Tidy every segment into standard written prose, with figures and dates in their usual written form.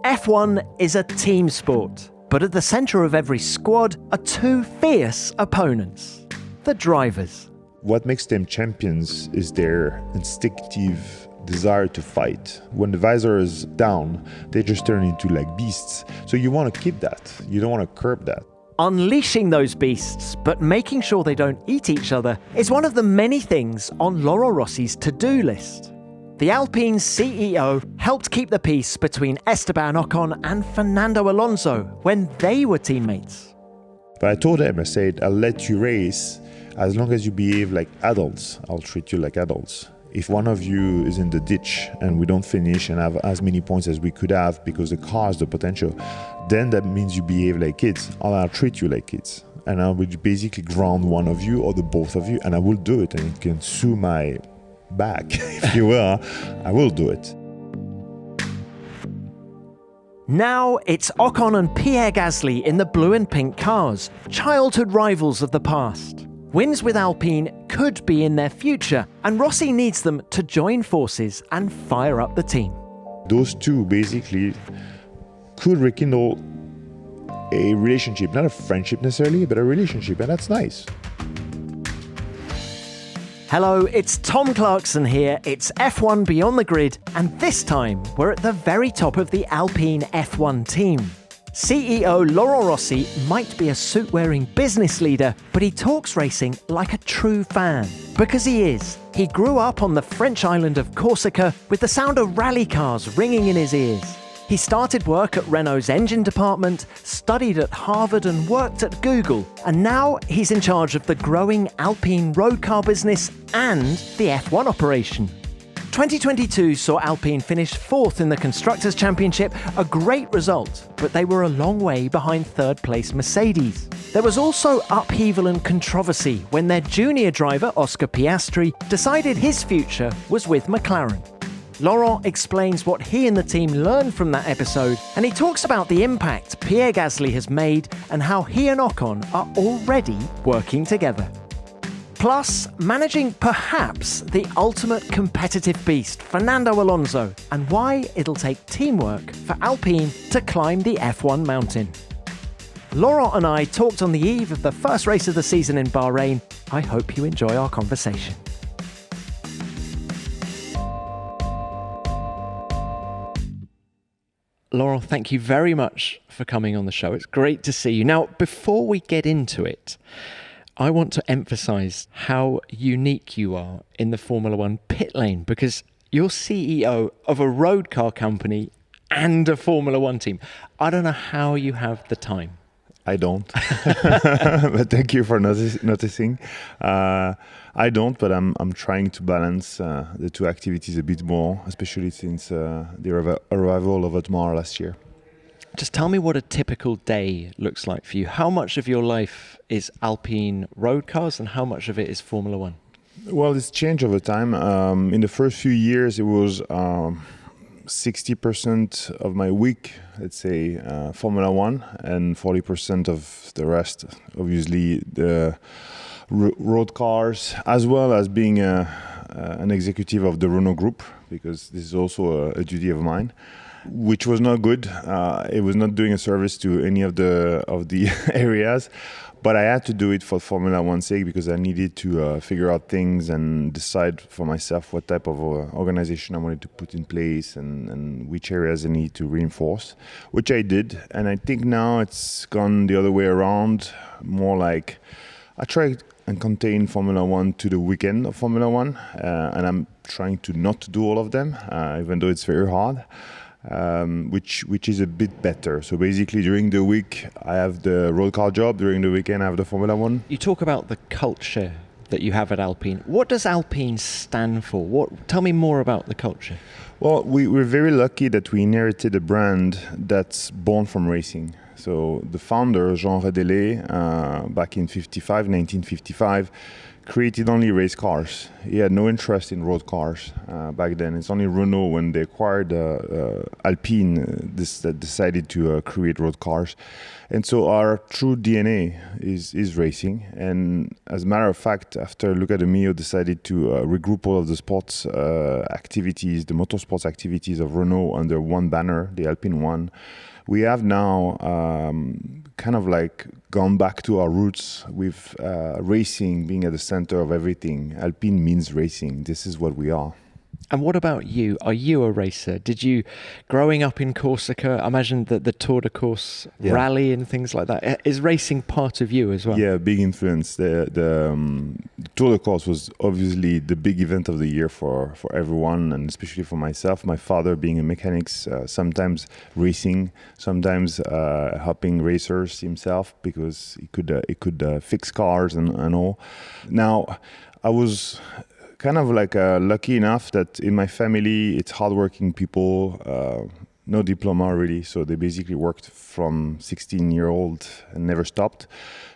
F1 is a team sport, but at the centre of every squad are two fierce opponents, the drivers. What makes them champions is their instinctive desire to fight. When the visor is down, they just turn into like beasts. So you want to keep that. You don't want to curb that. Unleashing those beasts, but making sure they don't eat each other, is one of the many things on Laurent Rossi's to-do list. The Alpine CEO helped keep the peace between Esteban Ocon and Fernando Alonso when they were teammates. But I told him, I said, I'll let you race as long as you behave like adults. I'll treat you like adults. If one of you is in the ditch and we don't finish and have as many points as we could have because the car has the potential, then that means you behave like kids. I'll treat you like kids. And I will basically ground one of you or the both of you, and I will do it. And you can sue my back, if you will. I will do it. Now it's Ocon and Pierre Gasly in the blue and pink cars, childhood rivals of the past. Wins with Alpine could be in their future, and Rossi needs them to join forces and fire up the team. Those two basically could rekindle a relationship, not a friendship necessarily, but a relationship, and that's nice. Hello, it's Tom Clarkson here. It's F1 Beyond the Grid, and this time we're at the very top of the Alpine F1 team. CEO Laurent Rossi might be a suit-wearing business leader, but he talks racing like a true fan. Because he is. He grew up on the French island of Corsica with the sound of rally cars ringing in his ears. He started work at Renault's engine department, studied at Harvard and worked at Google, and now he's in charge of the growing Alpine road car business and the F1 operation. 2022 saw Alpine finish fourth in the Constructors' Championship, a great result, but they were a long way behind third-place Mercedes. There was also upheaval and controversy when their junior driver, Oscar Piastri, decided his future was with McLaren. Laurent explains what he and the team learned from that episode, and he talks about the impact Pierre Gasly has made and how he and Ocon are already working together. Plus, managing perhaps the ultimate competitive beast, Fernando Alonso, and why it'll take teamwork for Alpine to climb the F1 mountain. Laurent and I talked on the eve of the first race of the season in Bahrain. I hope you enjoy our conversation. Laurent, thank you very much for coming on the show. It's great to see you. Now, before we get into it, I want to emphasize how unique you are in the Formula One pit lane, because you're CEO of a road car company and a Formula One team. I don't know how you have the time. I don't, but thank you for noticing. I don't, but I'm trying to balance the two activities a bit more, especially since the arrival of Otmar last year. Just tell me what a typical day looks like for you. How much of your life is Alpine road cars and how much of it is Formula One? Well, it's changed over time. In the first few years, it was 60% of my week, let's say, Formula One, and 40% of the rest, obviously, the road cars, as well as being an executive of the Renault Group, because this is also a duty of mine, which was not good. It was not doing a service to any of the areas, but I had to do it for Formula One's sake because I needed to figure out things and decide for myself what type of organization I wanted to put in place and which areas I need to reinforce, which I did. And I think now it's gone the other way around, more like I try and contain Formula One to the weekend of Formula One, and I'm trying to not do all of them, even though it's very hard. Which is a bit better. So basically during the week I have the road car job, during the weekend I have the Formula One. You talk about the culture that you have at Alpine. What does Alpine stand for? Tell me more about the culture. Well, we're very lucky that we inherited a brand that's born from racing. So the founder, Jean Redelais, back in 1955, created only race cars. He had no interest in road cars back then. It's only Renault, when they acquired Alpine, that decided to create road cars. And so our true DNA is racing. And as a matter of fact, after Luca De Mio decided to regroup all of the sports activities, the motorsports activities of Renault under one banner, the Alpine one, we have now kind of like gone back to our roots with racing being at the center of everything. Alpine means racing. This is what we are. And what about you? Are you a racer? Did you, growing up in Corsica, I imagine that the Tour de Corse rally and things like that, is racing part of you as well? Yeah, big influence. The Tour de Corse was obviously the big event of the year for everyone, and especially for myself. My father being a mechanic, sometimes racing, sometimes helping racers himself, because he could fix cars and all. Now, I was kind of like lucky enough that in my family it's hardworking people, no diploma really, so they basically worked from 16-year-old and never stopped.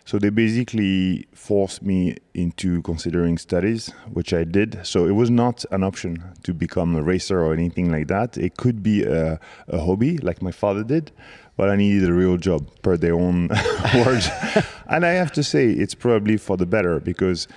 So they basically forced me into considering studies, which I did. So it was not an option to become a racer or anything like that. It could be a hobby like my father did, but I needed a real job, per their own words. And I have to say it's probably for the better, because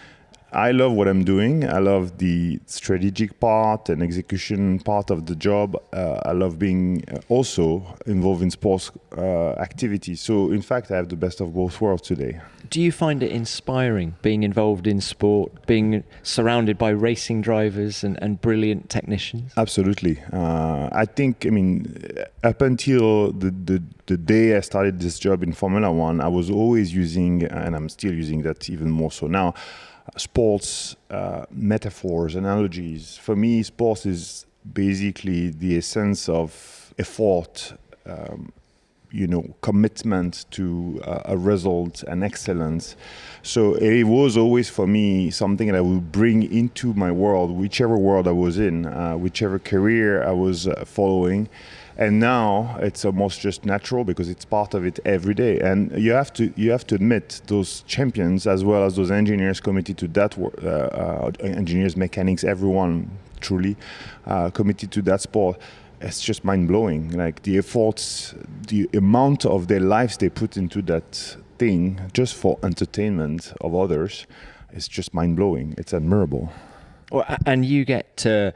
I love what I'm doing. I love the strategic part and execution part of the job. I love being also involved in sports activities. So in fact, I have the best of both worlds today. Do you find it inspiring, being involved in sport, being surrounded by racing drivers and brilliant technicians? Absolutely. I think, up until the day I started this job in Formula One, I was always using, and I'm still using that even more so now, sports metaphors, analogies. For me, sports is basically the essence of effort, commitment to a result and excellence. So it was always for me something that I would bring into my world, whichever world I was in, whichever career I was following. And now it's almost just natural, because it's part of it every day. And you have to admit, those champions, as well as those engineers committed to that, engineers, mechanics, everyone truly committed to that sport. It's just mind-blowing. Like the efforts, the amount of their lives they put into that thing just for entertainment of others, it's just mind-blowing. It's admirable. Well, and you get to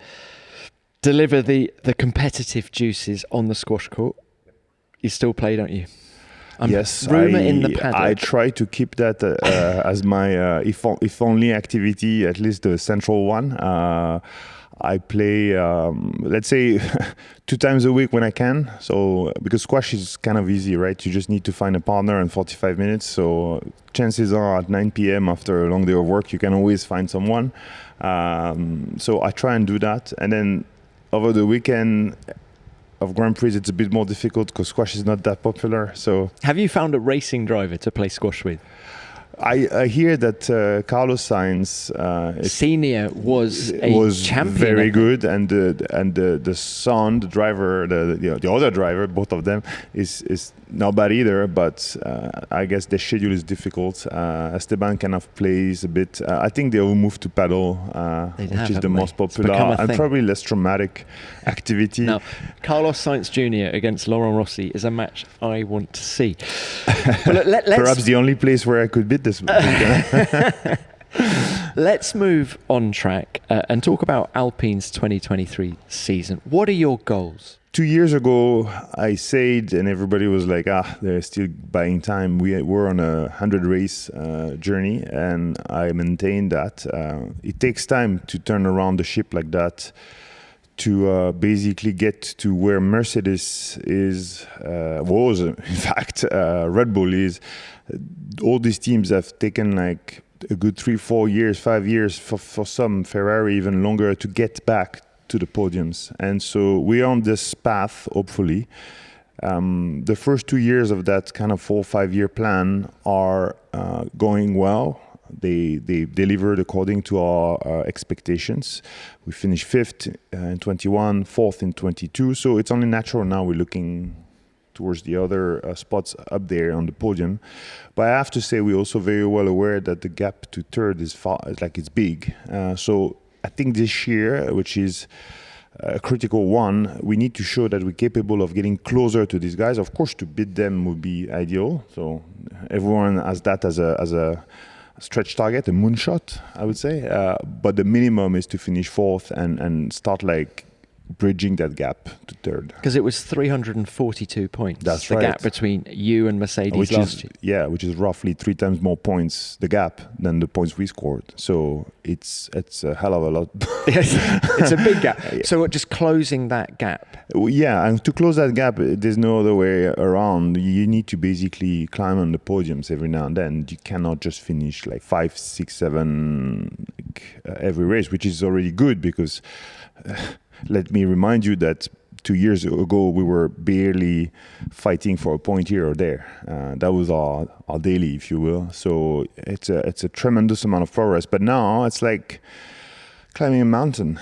deliver the competitive juices on the squash court. You still play, don't you? Yes, rumour in the paddock. I try to keep that as my if only activity, at least the central one. I play, let's say, 2 times a week when I can. So because squash is kind of easy, right? You just need to find a partner in 45 minutes. So chances are at 9 p.m. after a long day of work, you can always find someone. So I try and do that. And then over the weekend of Grand Prix, it's a bit more difficult because squash is not that popular. So, have you found a racing driver to play squash with? I hear that Carlos Sainz Senior was champion, very good, and the son, the driver, the other driver, both of them is not bad either. But I guess the schedule is difficult. Esteban kind of plays a bit. I think they will move to paddle, which is the most popular and probably less traumatic activity. Now, Carlos Sainz Jr. against Laurent Rossi is a match I want to see. Well, perhaps the only place where I could beat this. Let's move on track and talk about Alpine's 2023 season. What are your goals? 2 years ago, I said, and everybody was like, they're still buying time. We're on a 100-race journey, and I maintain that. It takes time to turn around the ship like that, to basically get to where Mercedes was, in fact, Red Bull is. All these teams have taken like a good 3, 4 years, 5 years, for some, Ferrari even longer, to get back to the podiums. And so we're on this path, hopefully. The first 2 years of that kind of 4 or 5 year plan are going well. They delivered according to our expectations. We finished 5th in 21, 4th in 22. So it's only natural now we're looking towards the other spots up there on the podium. But I have to say, we're also very well aware that the gap to third is it's big. So I think this year, which is a critical one, we need to show that we're capable of getting closer to these guys. Of course, to beat them would be ideal. So everyone has that as a stretch target, a moonshot, I would say. But the minimum is to finish fourth and start bridging that gap to third. Because it was 342 points. That's the right. gap between you and Mercedes last year. Yeah, which is roughly 3 times more points, the gap, than the points we scored. So it's a hell of a lot. It's a big gap. So just closing that gap. Yeah, and to close that gap, there's no other way around. You need to basically climb on the podiums every now and then. You cannot just finish 5, 6, 7 every race, which is already good because... let me remind you that 2 years ago, we were barely fighting for a point here or there. That was our daily, if you will. So it's a tremendous amount of progress. But now it's like climbing a mountain.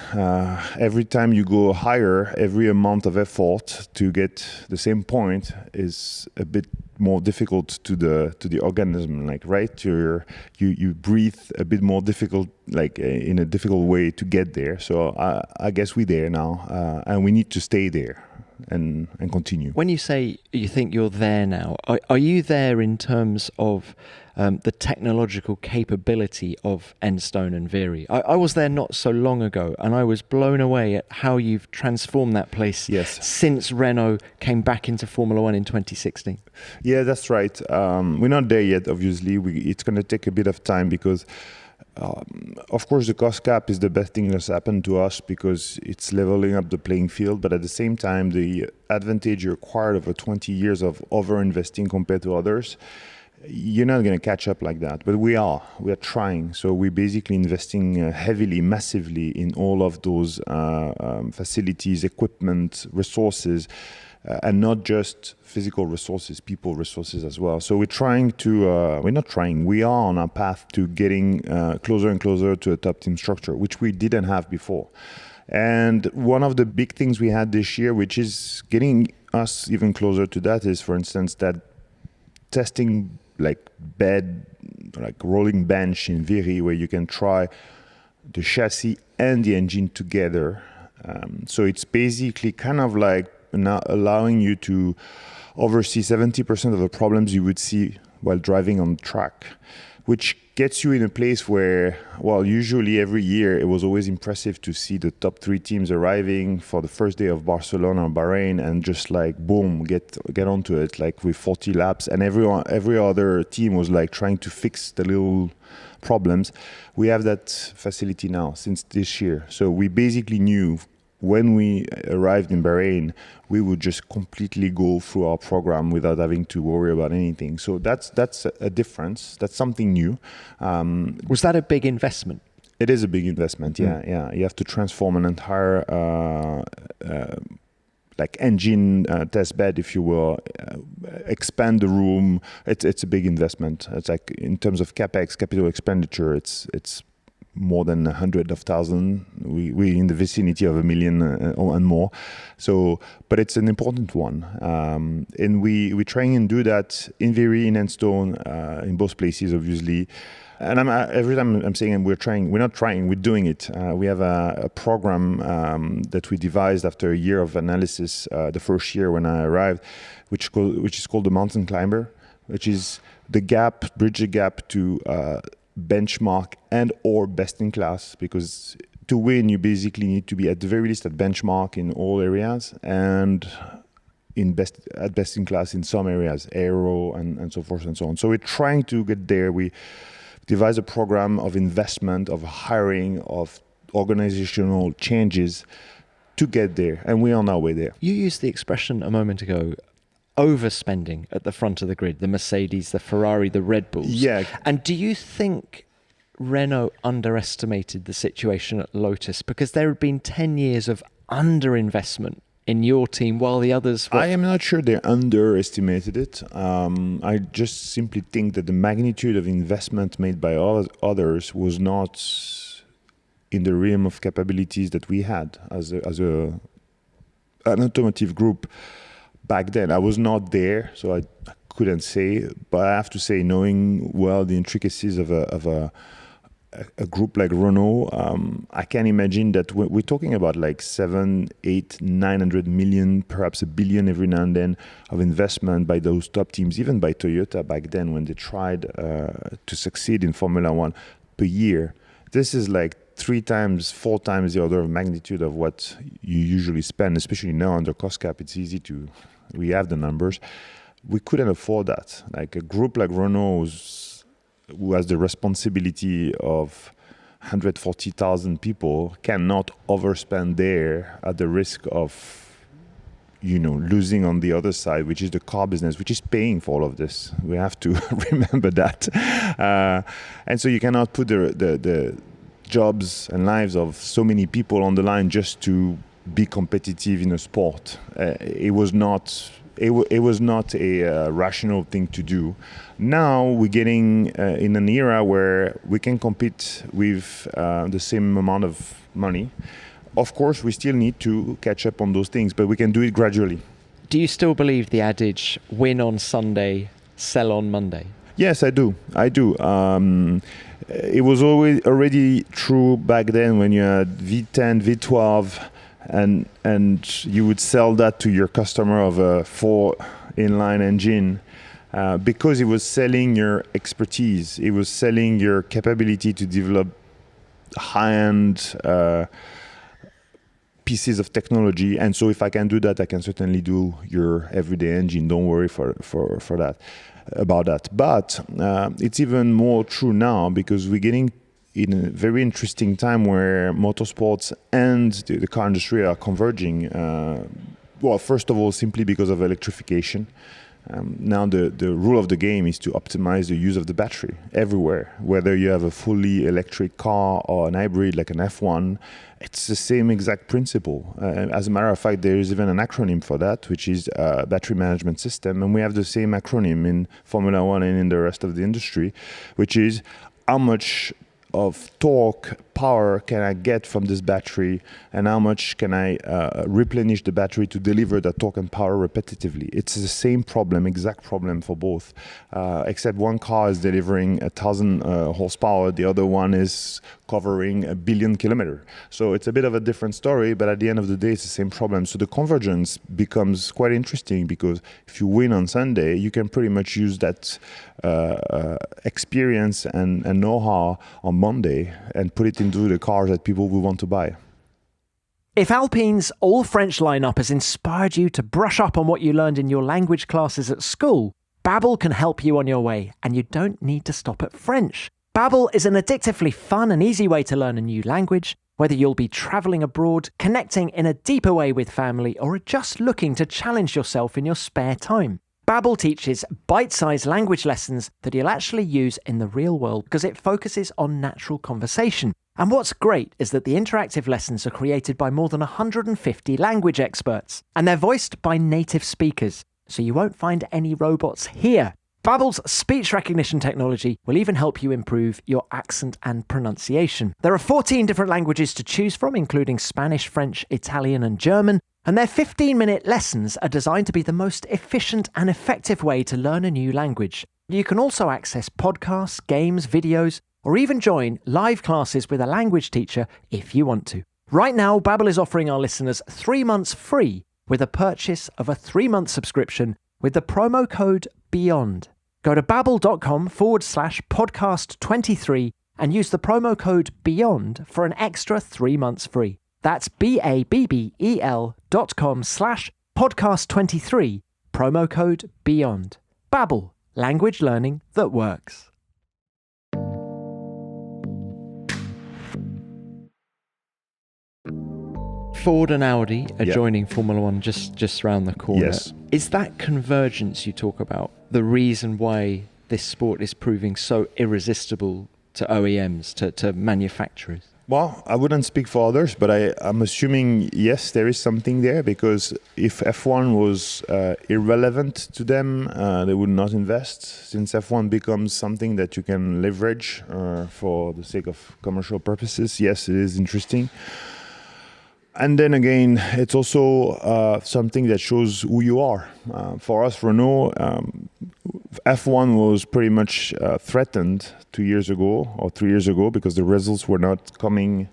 Every time you go higher, every amount of effort to get the same point is a bit more difficult to the organism, right? You breathe a bit more difficult, in a difficult way to get there. So I guess we're there now, and we need to stay there and continue. When you say you think you're there now, are you there in terms of the technological capability of Enstone and Viry? I was there not so long ago, and I was blown away at how you've transformed that place since Renault came back into Formula One in 2016. Yeah, that's right. We're not there yet, obviously. It's going to take a bit of time because, of course, the cost cap is the best thing that's happened to us because it's leveling up the playing field. But at the same time, the advantage you acquired over 20 years of over-investing compared to others, you're not going to catch up like that. But we are trying. So we're basically investing heavily, massively in all of those facilities, equipment, resources, and not just physical resources, people resources as well. So we're trying to, we are on our path to getting closer and closer to a top team structure, which we didn't have before. And one of the big things we had this year, which is getting us even closer to that, is, for instance, that testing rolling bench in Viry, where you can try the chassis and the engine together. So it's basically kind of now allowing you to oversee 70% of the problems you would see while driving on track, which gets you in a place where, usually every year it was always impressive to see the top 3 teams arriving for the first day of Barcelona or Bahrain and just boom, get onto it with 40 laps, and every other team was trying to fix the little problems. We have that facility now since this year, so we basically knew when we arrived in Bahrain, we would just completely go through our program without having to worry about anything. So that's a difference. That's something new. Was that a big investment? It is a big investment, yeah. You have to transform an entire engine test bed, if you will, expand the room. It's a big investment. It's in terms of capex, capital expenditure, it's more than 100,000. We in the vicinity of 1 million and more. So, but it's an important one, and we try and do that in Viry, in Enstone, in both places, obviously. And every time I'm saying we're trying, we're not trying, we're doing it. We have a program that we devised after a year of analysis, the first year when I arrived, which is called the Mountain Climber, which is bridge the gap to benchmark and or best in class, because to win you basically need to be at the very least at benchmark in all areas and best in class in some areas, aero and so forth and so on. So we're trying to get there. We devise a program of investment, of hiring, of organizational changes to get there, and we're on our way there. You used the expression a moment ago, overspending at the front of the grid, the Mercedes, the Ferrari, the Red Bulls. Yeah. And do you think Renault underestimated the situation at Lotus? Because there had been 10 years of underinvestment in your team while the others were... I am not sure they underestimated it. I just simply think that the magnitude of investment made by others was not in the realm of capabilities that we had as an automotive group. back then. I was not there, so I couldn't say. But I have to say, knowing well the intricacies of a group like Renault, I can imagine that we're talking about like 700, 800, 900 million, perhaps $1 billion every now and then of investment by those top teams, even by Toyota back then when they tried to succeed in Formula One per year. This is like 3 times, 4 times the order of magnitude of what you usually spend, especially now under cost cap. It's easy we have the numbers. We couldn't afford that. Like a group like Renault, who has the responsibility of 140,000 people, cannot overspend there at the risk of, losing on the other side, which is the car business, which is paying for all of this. We have to remember that. And so you cannot put the jobs and lives of so many people on the line just to be competitive in a sport. It was not a rational thing to do. Now we're getting in an era where we can compete with the same amount of money. Of course, we still need to catch up on those things, but we can do it gradually. Do you still believe the adage, win on Sunday, sell on Monday? Yes, I do. It was already true back then when you had V10, V12, and you would sell that to your customer of a 4 inline engine because it was selling your expertise. It was selling your capability to develop high-end pieces of technology. And so if I can do that, I can certainly do your everyday engine. Don't worry about that. But it's even more true now because we're getting in a very interesting time where motorsports and the car industry are converging. Well, first of all, simply because of electrification. Now the rule of the game is to optimize the use of the battery everywhere. Whether you have a fully electric car or an hybrid like an F1, it's the same exact principle. As a matter of fact, there is even an acronym for that, which is Battery Management System. And we have the same acronym in Formula One and in the rest of the industry, which is how much of torque, power can I get from this battery, and how much can I replenish the battery to deliver that torque and power repetitively. It's the same problem, exact problem for both, except one car is delivering 1,000 horsepower, the other one is covering 1 billion kilometers. So it's a bit of a different story, but at the end of the day, it's the same problem. So the convergence becomes quite interesting because if you win on Sunday, you can pretty much use that experience and know-how on Monday and put it into the cars that people will want to buy. If Alpine's all-French lineup has inspired you to brush up on what you learned in your language classes at school, Babbel can help you on your way, and you don't need to stop at French. Babbel is an addictively fun and easy way to learn a new language, whether you'll be travelling abroad, connecting in a deeper way with family, or just looking to challenge yourself in your spare time. Babbel teaches bite-sized language lessons that you'll actually use in the real world because it focuses on natural conversation. And what's great is that the interactive lessons are created by more than 150 language experts, and they're voiced by native speakers, so you won't find any robots here. Babbel's speech recognition technology will even help you improve your accent and pronunciation. There are 14 different languages to choose from, including Spanish, French, Italian, and German, and their 15-minute lessons are designed to be the most efficient and effective way to learn a new language. You can also access podcasts, games, videos, or even join live classes with a language teacher if you want to. Right now, Babbel is offering our listeners 3 months free with a purchase of a 3-month subscription with the promo code BEYOND. Go to babbel.com/podcast23 and use the promo code BEYOND for an extra 3 months free. That's babbel.com/podcast23, promo code BEYOND. Babbel, language learning that works. Ford and Audi are joining Formula One just around the corner. Yes. Is that convergence you talk about the reason why this sport is proving so irresistible to OEMs, to manufacturers? Well, I wouldn't speak for others, but I'm assuming, yes, there is something there, because if F1 was irrelevant to them, they would not invest. Since F1 becomes something that you can leverage for the sake of commercial purposes, yes, it is interesting. And then again, it's also something that shows who you are. For us, Renault, F1 was pretty much threatened 2 years ago or 3 years ago because the results were not coming,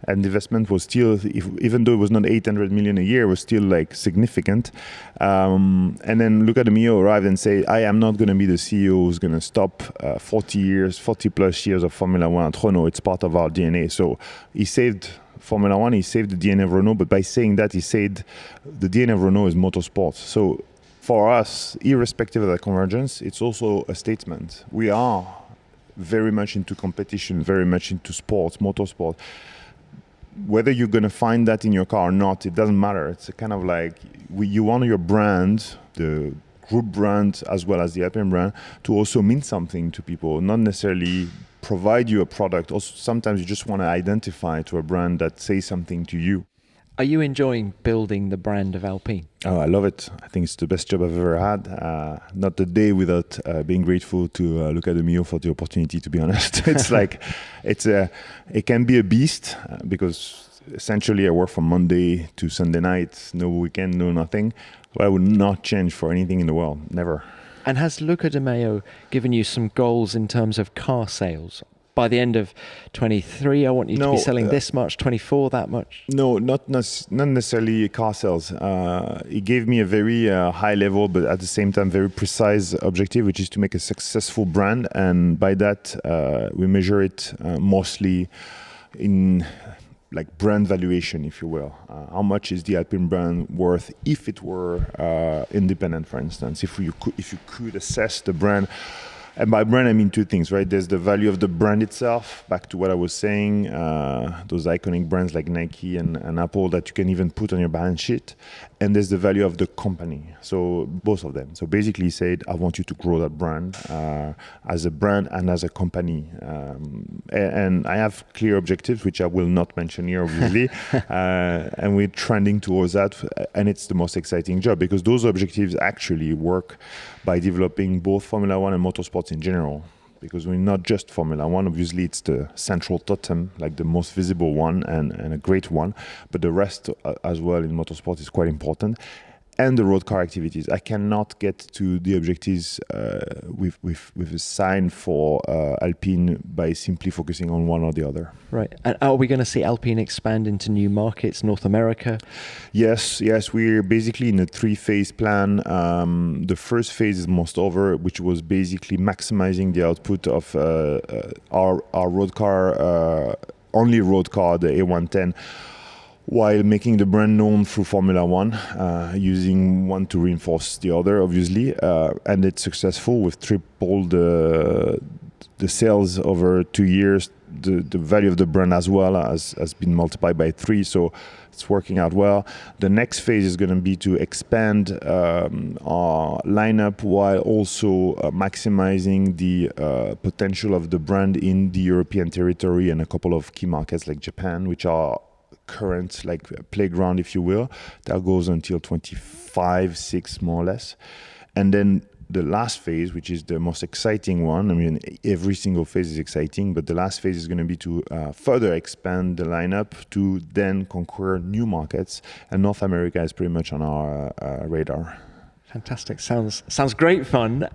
and the investment was still, even though it was not 800 million a year, it was still like significant. And then Luca De Meo arrived and said, I am not going to be the CEO who's going to stop 40 plus years of Formula One at Renault. It's part of our DNA. So he saved Formula One, he saved the DNA of Renault, but by saying that, he said the DNA of Renault is motorsport. So for us, irrespective of the convergence, it's also a statement. We are very much into competition, very much into sports, motorsport. Whether you're going to find that in your car or not, it doesn't matter. It's kind of like you want your brand, the group brand as well as the Alpine brand, to also mean something to people, not necessarily provide you a product. Also, sometimes you just want to identify to a brand that says something to you. Are you enjoying building the brand of Alpine? Oh, I love it. I think it's the best job I've ever had. Not a day without being grateful to Luca De Meo for the opportunity, to be honest. It's like, it can be a beast because essentially I work from Monday to Sunday night, no weekend, no nothing. But I would not change for anything in the world, never. And has Luca De Meo given you some goals in terms of car sales? By the end of 23, I want you to be selling this much, 24, that much? No, not necessarily car sales. He gave me a very high level, but at the same time, very precise objective, which is to make a successful brand. And by that, we measure it mostly in like brand valuation, if you will. How much is the Alpine brand worth if it were independent, for instance? If you could assess the brand. And by brand, I mean two things, right? There's the value of the brand itself, back to what I was saying, those iconic brands like Nike and Apple that you can even put on your balance sheet. And there's the value of the company. So both of them. So basically he said, I want you to grow that brand as a brand and as a company. And I have clear objectives, which I will not mention here, obviously. And we're trending towards that. And it's the most exciting job because those objectives actually work by developing both Formula One and motorsports in general. Because we're not just Formula One, obviously it's the central totem, like the most visible one and a great one, but the rest as well in motorsport is quite important. And the road car activities. I cannot get to the objectives with a sign for Alpine by simply focusing on one or the other. Right. And are we going to see Alpine expand into new markets, North America? Yes. We're basically in a 3-phase plan. The first phase is most over, which was basically maximizing the output of our road car, only road car, the A110, while making the brand known through Formula One, using one to reinforce the other, obviously. And it's successful. We've tripled the sales over 2 years. The value of the brand as well has been multiplied by 3, so it's working out well. The next phase is going to be to expand our lineup while also maximizing the potential of the brand in the European territory and a couple of key markets like Japan, which are current like playground, if you will. That goes until 25-6 more or less. And then the last phase, which is the most exciting one, I mean every single phase is exciting, but the last phase is going to be to further expand the lineup to then conquer new markets, and North America is pretty much on our radar. Fantastic. Sounds great fun.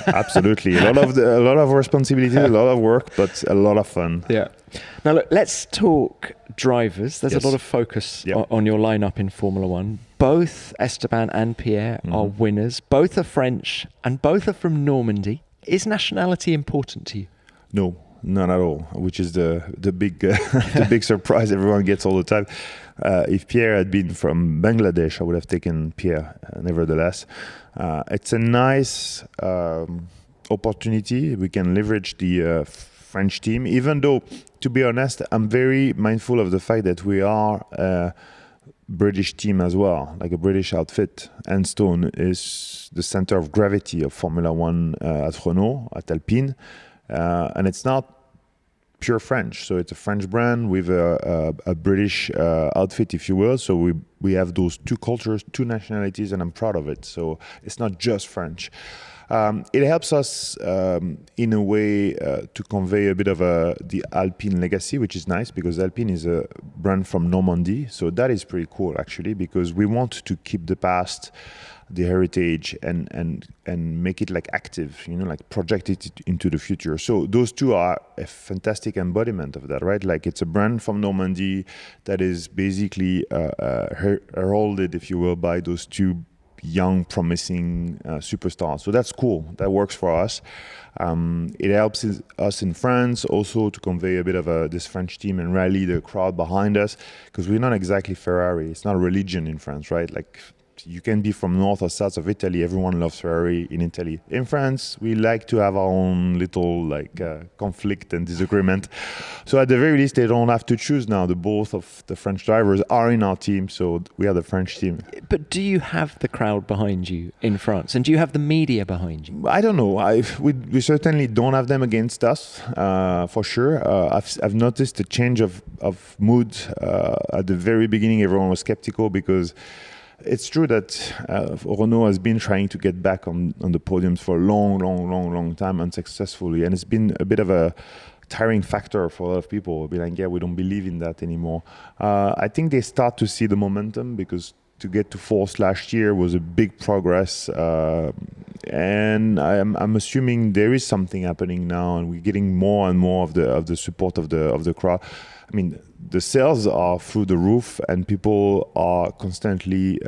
Absolutely. A lot of responsibility, a lot of work, but a lot of fun. Yeah. Now look, let's talk drivers. There's a lot of focus on your lineup in Formula One. Both Esteban and Pierre are winners. Both are French and both are from Normandy. Is nationality important to you? No, not at all, which is the big the big surprise everyone gets all the time. If Pierre had been from Bangladesh, I would have taken Pierre, nevertheless. It's a nice opportunity. We can leverage the French team, even though, to be honest, I'm very mindful of the fact that we are a British team as well, like a British outfit. Enstone is the center of gravity of Formula One at Renault, at Alpine. And it's not pure French, so it's a French brand with a British outfit, if you will. So we have those two cultures, two nationalities, and I'm proud of it. So it's not just French. It helps us in a way to convey a bit of the Alpine legacy, which is nice because Alpine is a brand from Normandy. So that is pretty cool actually, because we want to keep the past, the heritage, and make it like active, like project it into the future. So those two are a fantastic embodiment of that, right? Like it's a brand from Normandy that is basically heralded, if you will, by those two young, promising superstars. So that's cool. That works for us. It helps us in France also to convey a bit of this French team and rally the crowd behind us, because we're not exactly Ferrari. It's not a religion in France, right? Like you can be from north or south of Italy. Everyone loves Ferrari in Italy. In France, we like to have our own little conflict and disagreement. So at the very least, they don't have to choose now. Both of the French drivers are in our team, so we are the French team. But do you have the crowd behind you in France? And do you have the media behind you? I don't know. We certainly don't have them against us, for sure. I've noticed a change of mood. At the very beginning, everyone was skeptical because it's true that Renault has been trying to get back on the podiums for a long time unsuccessfully. And it's been a bit of a tiring factor for a lot of people. Be like, yeah, we don't believe in that anymore. I think they start to see the momentum, because to get to fourth last year was a big progress. And I'm assuming there is something happening now, and we're getting more and more of the support of the crowd. I mean, the sales are through the roof, and people are constantly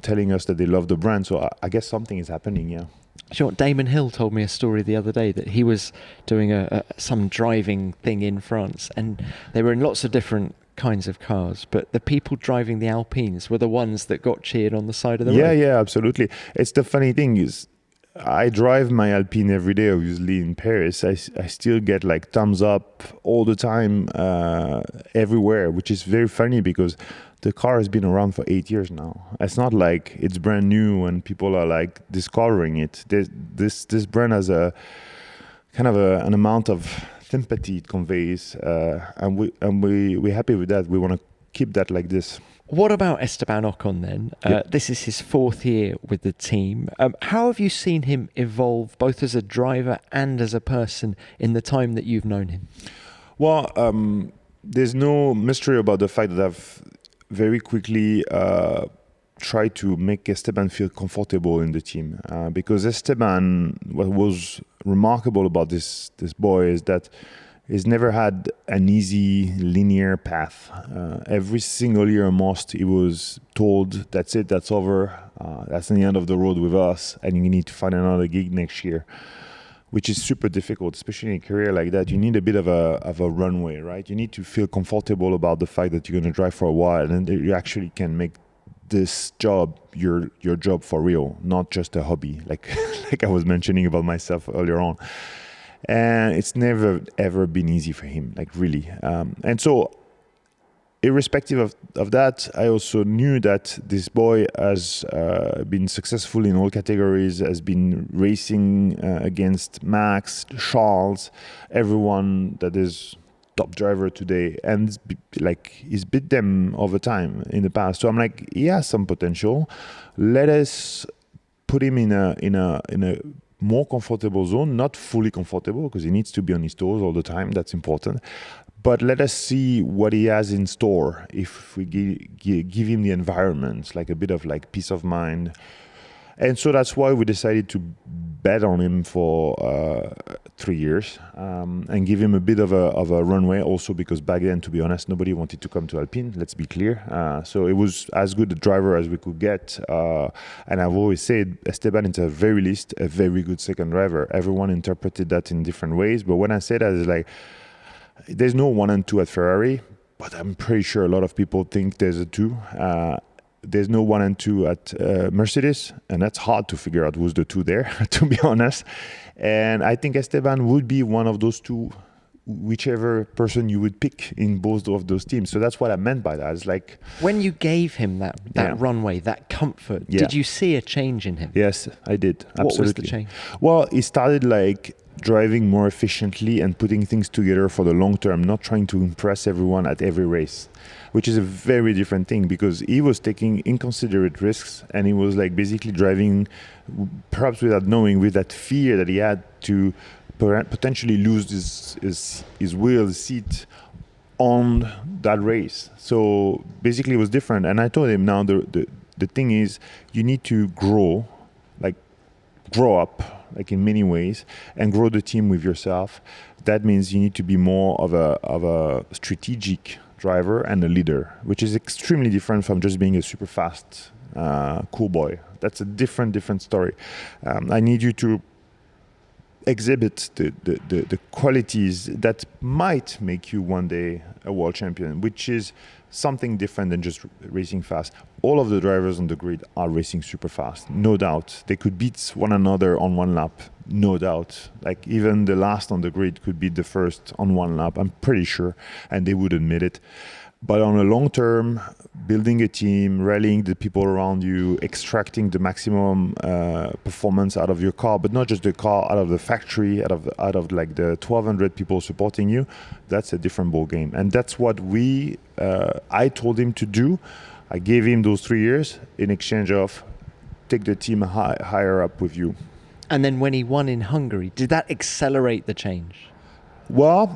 telling us that they love the brand. So I guess something is happening, yeah. Sure. Damon Hill told me a story the other day that he was doing some driving thing in France, and they were in lots of different kinds of cars, but the people driving the Alpines were the ones that got cheered on the side of the road. Yeah, absolutely. It's the funny thing is, I drive my Alpine every day, obviously, in Paris. I still get like thumbs up all the time, everywhere, which is very funny because the car has been around for 8 years now. It's not like it's brand new and people are like discovering it. This brand has a kind of an amount of sympathy it conveys, and we're happy with that. We want to keep that like this. What about Esteban Ocon then? Yep. This is his fourth year with the team. How have you seen him evolve, both as a driver and as a person, in the time that you've known him? Well, there's no mystery about the fact that I've very quickly tried to make Esteban feel comfortable in the team. Because Esteban, what was remarkable about this boy is that he's never had an easy linear path. Every single year almost, he was told, that's it, that's over, that's the end of the road with us, and you need to find another gig next year, which is super difficult, especially in a career like that. You need a bit of a runway, right? You need to feel comfortable about the fact that you're going to drive for a while, and then you actually can make this job your job for real, not just a hobby, like I was mentioning about myself earlier on. And it's never, ever been easy for him, like really. And so, irrespective of that, I also knew that this boy has been successful in all categories, has been racing against Max, Charles, everyone that is top driver today, and he's beat them over time in the past. So I'm like, he has some potential. Let us put him in a more comfortable zone, not fully comfortable because he needs to be on his toes all the time. That's important. But let us see what he has in store if we give him the environment, like a bit of like peace of mind. And so that's why we decided to bet on him for 3 years and give him a bit of a runway. Also because back then, to be honest, nobody wanted to come to Alpine. Let's be clear. So it was as good a driver as we could get. And I've always said Esteban is at the very least a very good second driver. Everyone interpreted that in different ways. But when I say that, it's like there's no 1 and 2 at Ferrari, but I'm pretty sure a lot of people think there's a 2. There's no 1 and 2 at Mercedes, and that's hard to figure out who's the 2 there, to be honest. And I think Esteban would be one of those 2, whichever person you would pick in both of those teams. So that's what I meant by that. It's like when you gave him that runway, that comfort, did you see a change in him? Yes, I did. Absolutely. What was the change? Well, he started like driving more efficiently and putting things together for the long term, not trying to impress everyone at every race, which is a very different thing, because he was taking inconsiderate risks and he was like basically driving, perhaps without knowing, with that fear that he had to potentially lose his wheel, his seat on that race. So basically it was different. And I told him, now the thing is, you need to grow up, like in many ways, and grow the team with yourself. That means you need to be more of a strategic driver and a leader, which is extremely different from just being a super fast cool boy. That's a different story. I need you to exhibit the qualities that might make you one day a world champion, which is something different than just racing fast. All of the drivers on the grid are racing super fast, no doubt. They could beat one another on one lap, no doubt. Like even the last on the grid could beat the first on one lap, I'm pretty sure, and they would admit it. But on a long term, building a team, rallying the people around you, extracting the maximum performance out of your car, but not just the car, out of the factory, out of like the 1,200 people supporting you, that's a different ball game. And that's what I told him to do. I gave him those 3 years in exchange of take the team higher up with you. And then when he won in Hungary, did that accelerate the change? Well,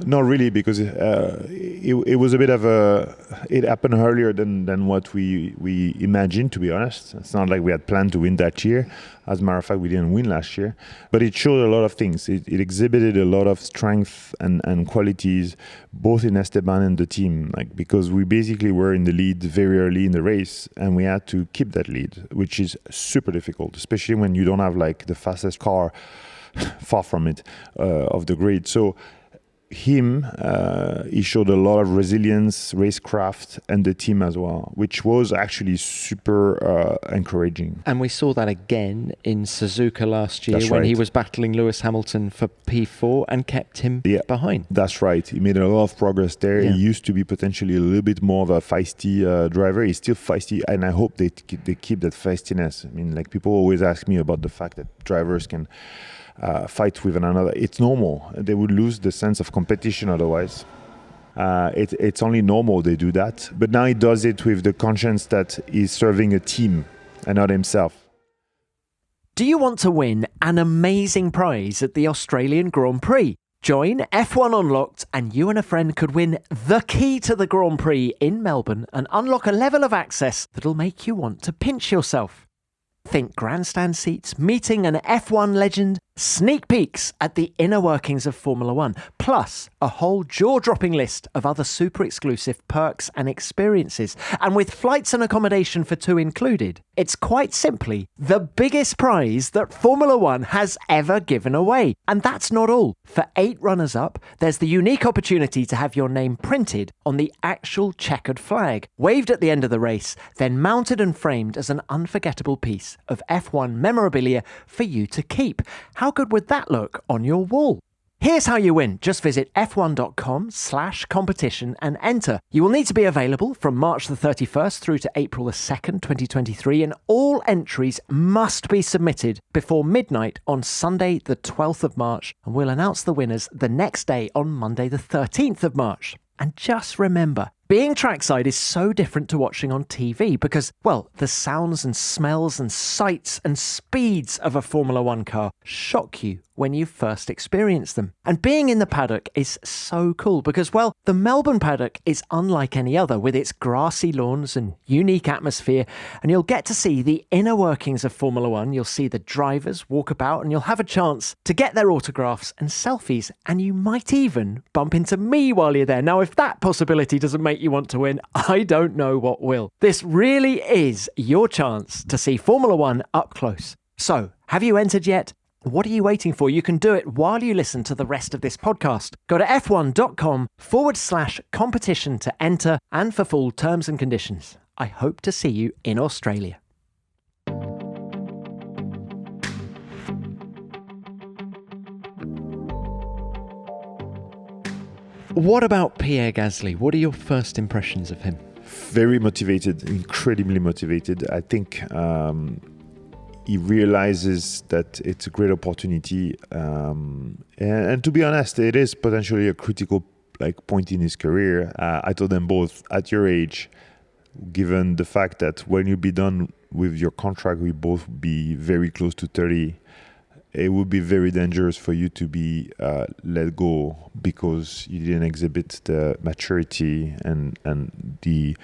not really, because it was a bit of it happened earlier than what we imagined, to be honest. It's not like we had planned to win that year. As a matter of fact, we didn't win last year. But it showed a lot of things. It exhibited a lot of strength and qualities, both in Esteban and the team. Like, because we basically were in the lead very early in the race, and we had to keep that lead, which is super difficult, especially when you don't have like the fastest car, far from it, of the grid. So he showed a lot of resilience, racecraft, and the team as well, which was actually super encouraging. And we saw that again in Suzuka last year. That's when right. He was battling Lewis Hamilton for P4 and kept him behind. That's right. He made a lot of progress there. Yeah. He used to be potentially a little bit more of a feisty driver. He's still feisty, and I hope they keep that feistiness. I mean, like, people always ask me about the fact that drivers can fight with one another. It's normal. They would lose the sense of competition otherwise. It's only normal they do that. But now he does it with the conscience that he's serving a team and not himself. Do you want to win an amazing prize at the Australian Grand Prix? Join F1 Unlocked and you and a friend could win the key to the Grand Prix in Melbourne and unlock a level of access that'll make you want to pinch yourself. Think grandstand seats, meeting an F1 legend, sneak peeks at the inner workings of Formula One, plus a whole jaw-dropping list of other super exclusive perks and experiences. And with flights and accommodation for two included, it's quite simply the biggest prize that Formula One has ever given away. And that's not all. For 8 runners-up, there's the unique opportunity to have your name printed on the actual checkered flag, waved at the end of the race, then mounted and framed as an unforgettable piece of F1 memorabilia for you to keep. How good would that look on your wall? Here's how you win. Just visit f1.com/competition and enter. You will need to be available from March the 31st through to April the 2nd, 2023, and all entries must be submitted before midnight on Sunday the 12th of March, and we'll announce the winners the next day on Monday the 13th of March. And just remember, being trackside is so different to watching on TV because, well, the sounds and smells and sights and speeds of a Formula One car shock you when you first experience them. And being in the paddock is so cool because, well, the Melbourne paddock is unlike any other with its grassy lawns and unique atmosphere, and you'll get to see the inner workings of Formula One. You'll see the drivers walk about and you'll have a chance to get their autographs and selfies, and you might even bump into me while you're there. Now, if that possibility doesn't make you want to win, I don't know what will. This really is your chance to see Formula One up close. So, have you entered yet? What are you waiting for? You can do it while you listen to the rest of this podcast. Go to f1.com/competition to enter and for full terms and conditions. I hope to see you in Australia. What about Pierre Gasly? What are your first impressions of him? Very motivated, incredibly motivated. I think he realizes that it's a great opportunity, and to be honest, it is potentially a critical point in his career. I told them both, at your age, given the fact that when you be done with your contract, we both be very close to 30, it would be very dangerous for you to be let go because you didn't exhibit the maturity and the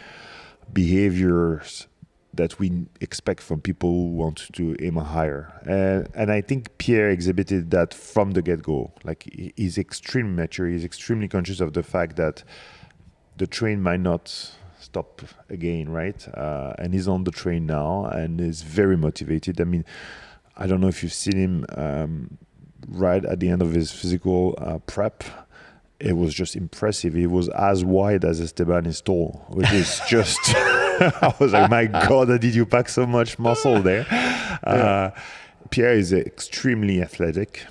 behaviors that we expect from people who want to aim higher. And I think Pierre exhibited that from the get-go. Like, he's extremely mature. He's extremely conscious of the fact that the train might not stop again, right? And he's on the train now and is very motivated. I mean, I don't know if you've seen him right at the end of his physical prep. It was just impressive. He was as wide as Esteban is tall, which is just... I was like, my God, how did you pack so much muscle there? Pierre is extremely athletic.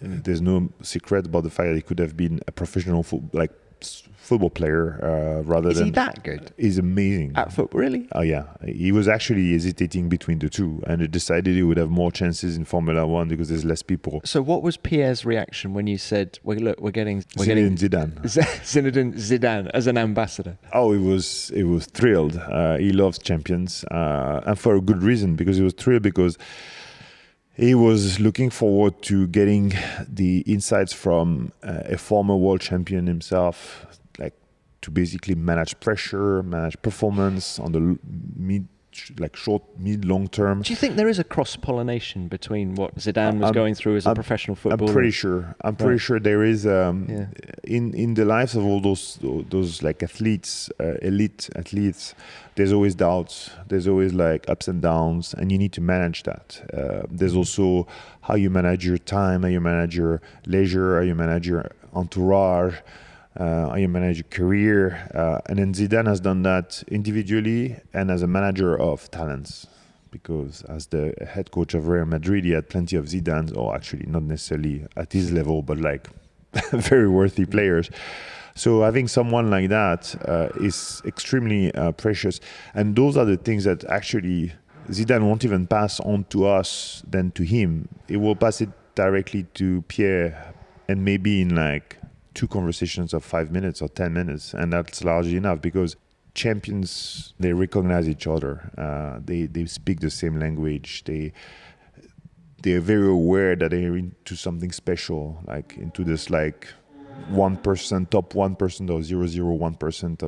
There's no secret about the fact that he could have been a professional football player rather than... Is he that good? He's amazing. At football, really? Oh, yeah. He was actually hesitating between the two and he decided he would have more chances in Formula One because there's less people. So what was Pierre's reaction when you said, well, look, we're getting Zidane. Zinedine Zidane as an ambassador? Oh, he was thrilled. He loves champions and for a good reason, because he was thrilled because he was looking forward to getting the insights from a former world champion himself, to basically manage pressure, manage performance on the short, mid, long term. Do you think there is a cross-pollination between what Zidane was going through as a professional footballer? I'm pretty sure. Pretty sure there is in the lives of all those athletes, elite athletes. There's always doubts. There's always ups and downs, and you need to manage that. There's also how you manage your time, how you manage your leisure, how you manage your entourage. How you manage your career, and then Zidane has done that individually and as a manager of talents, because as the head coach of Real Madrid, he had plenty of Zidanes, or actually not necessarily at his level, but very worthy players. So having someone like that is extremely precious, and those are the things that actually Zidane won't even pass on to us than to him. He will pass it directly to Pierre, and maybe in 2 conversations of 5 minutes or 10 minutes, and that's largely enough, because champions, they recognize each other. They speak the same language. They're very aware that they're into something special, into this 1%, top 1% or 0.01%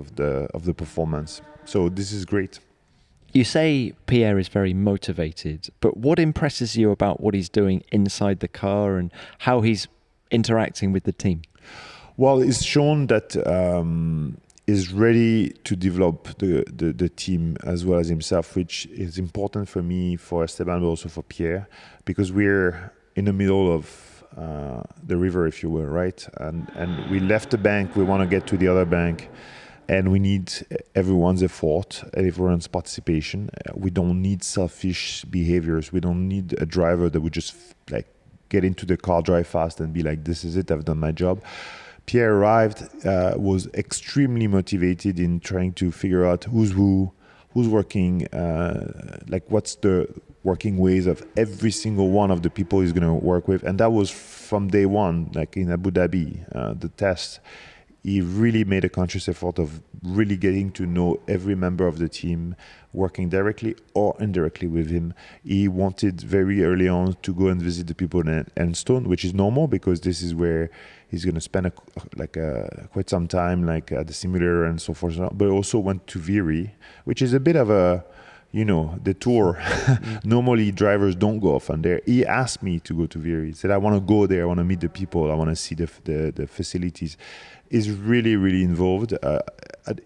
of the performance. So this is great. You say Pierre is very motivated, but what impresses you about what he's doing inside the car and how he's interacting with the team? Well, it's shown that he's ready to develop the team as well as himself, which is important for me, for Esteban, but also for Pierre, because we're in the middle of the river, if you will, right? And we left the bank, we want to get to the other bank, and we need everyone's effort and everyone's participation. We don't need selfish behaviors. We don't need a driver that would just get into the car, drive fast, and be like, this is it, I've done my job. Pierre arrived, was extremely motivated in trying to figure out who's working, what's the working ways of every single one of the people he's going to work with. And that was from day one, in Abu Dhabi, the test. He really made a conscious effort of really getting to know every member of the team, working directly or indirectly with him. He wanted very early on to go and visit the people in Enstone, which is normal because this is where he's going to spend quite some time, at the simulator and so forth. But also went to Viry, which is a bit of a, the tour. Normally drivers don't go often there. He asked me to go to Viry. He said, I want to go there. I want to meet the people. I want to see the facilities. He's really, really involved.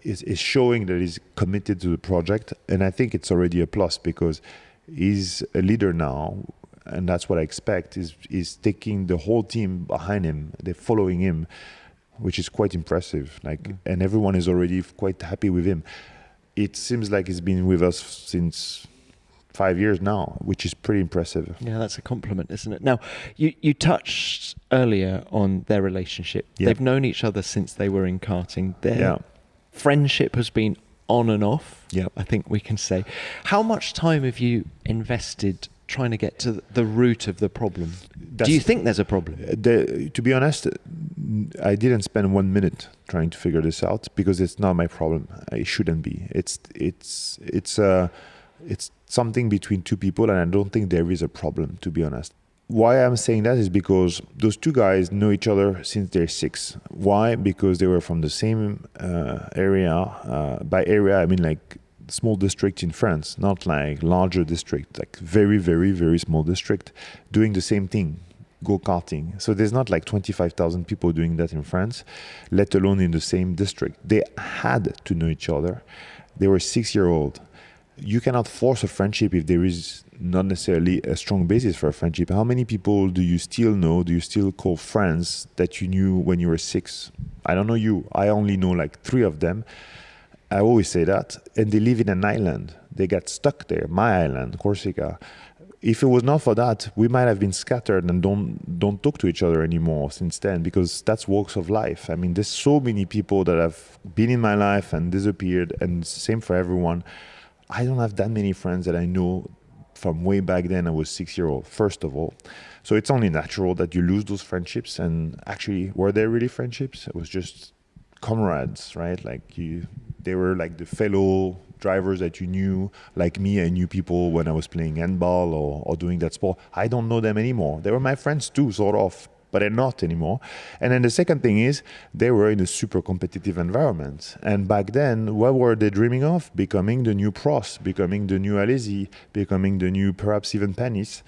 Is showing that he's committed to the project. And I think it's already a plus because he's a leader now. And that's what I expect, is taking the whole team behind him. They're following him, which is quite impressive. And everyone is already quite happy with him. It seems like he's been with us since 5 years now, which is pretty impressive. Yeah, that's a compliment, isn't it? Now, you touched earlier on their relationship. Yeah. They've known each other since they were in karting. Their friendship has been on and off, I think we can say. How much time have you invested trying to get to the root of the problem. Do you think there's a problem? To be honest, I didn't spend 1 minute trying to figure this out because it's not my problem. It shouldn't be. It's something between two people, and I don't think there is a problem, to be honest. Why I'm saying that is because those two guys know each other since they're 6. Why? Because they were from the same area. By area, I mean like small district in France, not like larger district, like very, very, very small district, doing the same thing, go-karting. So there's not like 25,000 people doing that in France, let alone in the same district. They had to know each other. They were 6-year-old. You cannot force a friendship if there is not necessarily a strong basis for a friendship. How many people do you still know, do you still call friends that you knew when you were 6? I don't know you. I only know like 3 of them. I always say that. And they live in an island. They got stuck there, my island, Corsica. If it was not for that, we might have been scattered and don't talk to each other anymore since then, because that's walks of life. I mean, there's so many people that have been in my life and disappeared, and same for everyone. I don't have that many friends that I know from way back then. I was 6-year-old, first of all. So it's only natural that you lose those friendships. And actually, were they really friendships? It was just comrades, right? Like they were like the fellow drivers that you knew. Like me, I knew people when I was playing handball or doing that sport. I don't know them anymore. They were my friends too, sort of, but they're not anymore. And then the second thing is they were in a super competitive environment. And back then, what were they dreaming of? Becoming the new Prost, becoming the new Alesi, becoming the new perhaps even Panis.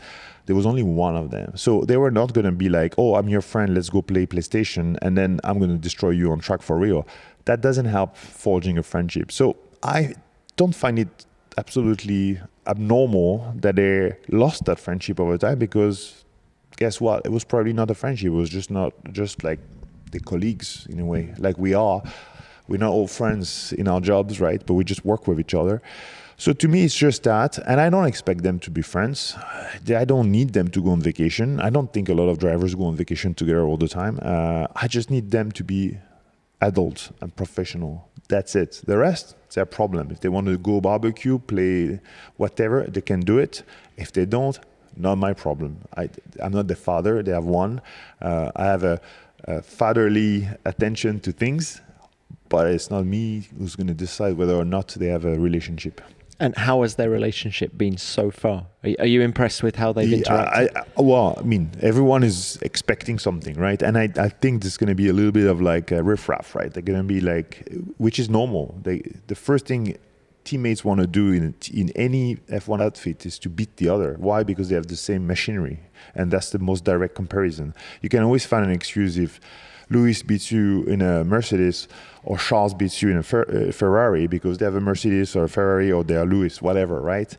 There was only one of them. So they were not going to be like, oh, I'm your friend, let's go play PlayStation, and then I'm going to destroy you on track for real. That doesn't help forging a friendship. So I don't find it absolutely abnormal that they lost that friendship over time, because guess what? It was probably not a friendship. It was just like the colleagues in a way, like we are. We're not all friends in our jobs, right? But we just work with each other. So to me, it's just that. And I don't expect them to be friends. I don't need them to go on vacation. I don't think a lot of drivers go on vacation together all the time. I just need them to be adult and professional. That's it. The rest, it's their problem. If they want to go barbecue, play whatever, they can do it. If they don't, not my problem. I'm not the father. They have one. I have a fatherly attention to things, but it's not me who's going to decide whether or not they have a relationship. And how has their relationship been so far? Are you impressed with how they've interacted? Well, I mean, everyone is expecting something, right? And I think there's going to be a little bit of like a riffraff, right? They're going to be like, which is normal. The first thing teammates want to do in any F1 outfit is to beat the other. Why? Because they have the same machinery. And that's the most direct comparison. You can always find an excuse if Lewis beats you in a Mercedes or Charles beats you in a Ferrari because they have a Mercedes or a Ferrari or they are Lewis, whatever, right?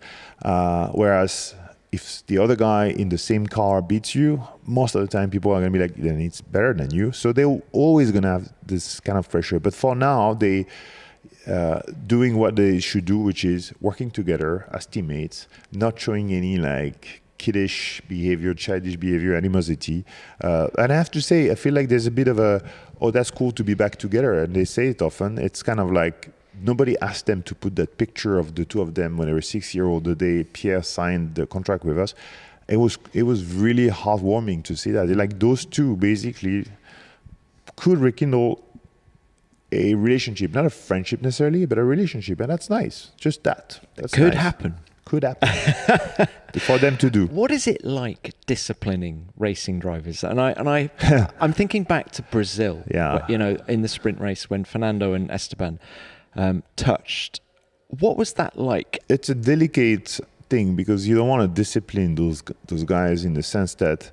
Whereas if the other guy in the same car beats you, most of the time people are going to be like, then it's better than you. So they're always going to have this kind of pressure. But for now, they doing what they should do, which is working together as teammates, not showing any like kiddish behavior, childish behavior, animosity. And I have to say, I feel like there's a bit of a, oh, that's cool to be back together. And they say it often. It's kind of like nobody asked them to put that picture of the two of them when they were 6-year-old, the day Pierre signed the contract with us. It was really heartwarming to see that. Like those two basically could rekindle a relationship, not a friendship necessarily, but a relationship. And that's nice. Just that. That's Could nice. happen. Could happen for them to do. What is it like disciplining racing drivers? And I'm thinking back to Brazil, Yeah. where, you know, in the sprint race when Fernando and Esteban touched. What was that like? It's a delicate thing because you don't want to discipline those guys in the sense that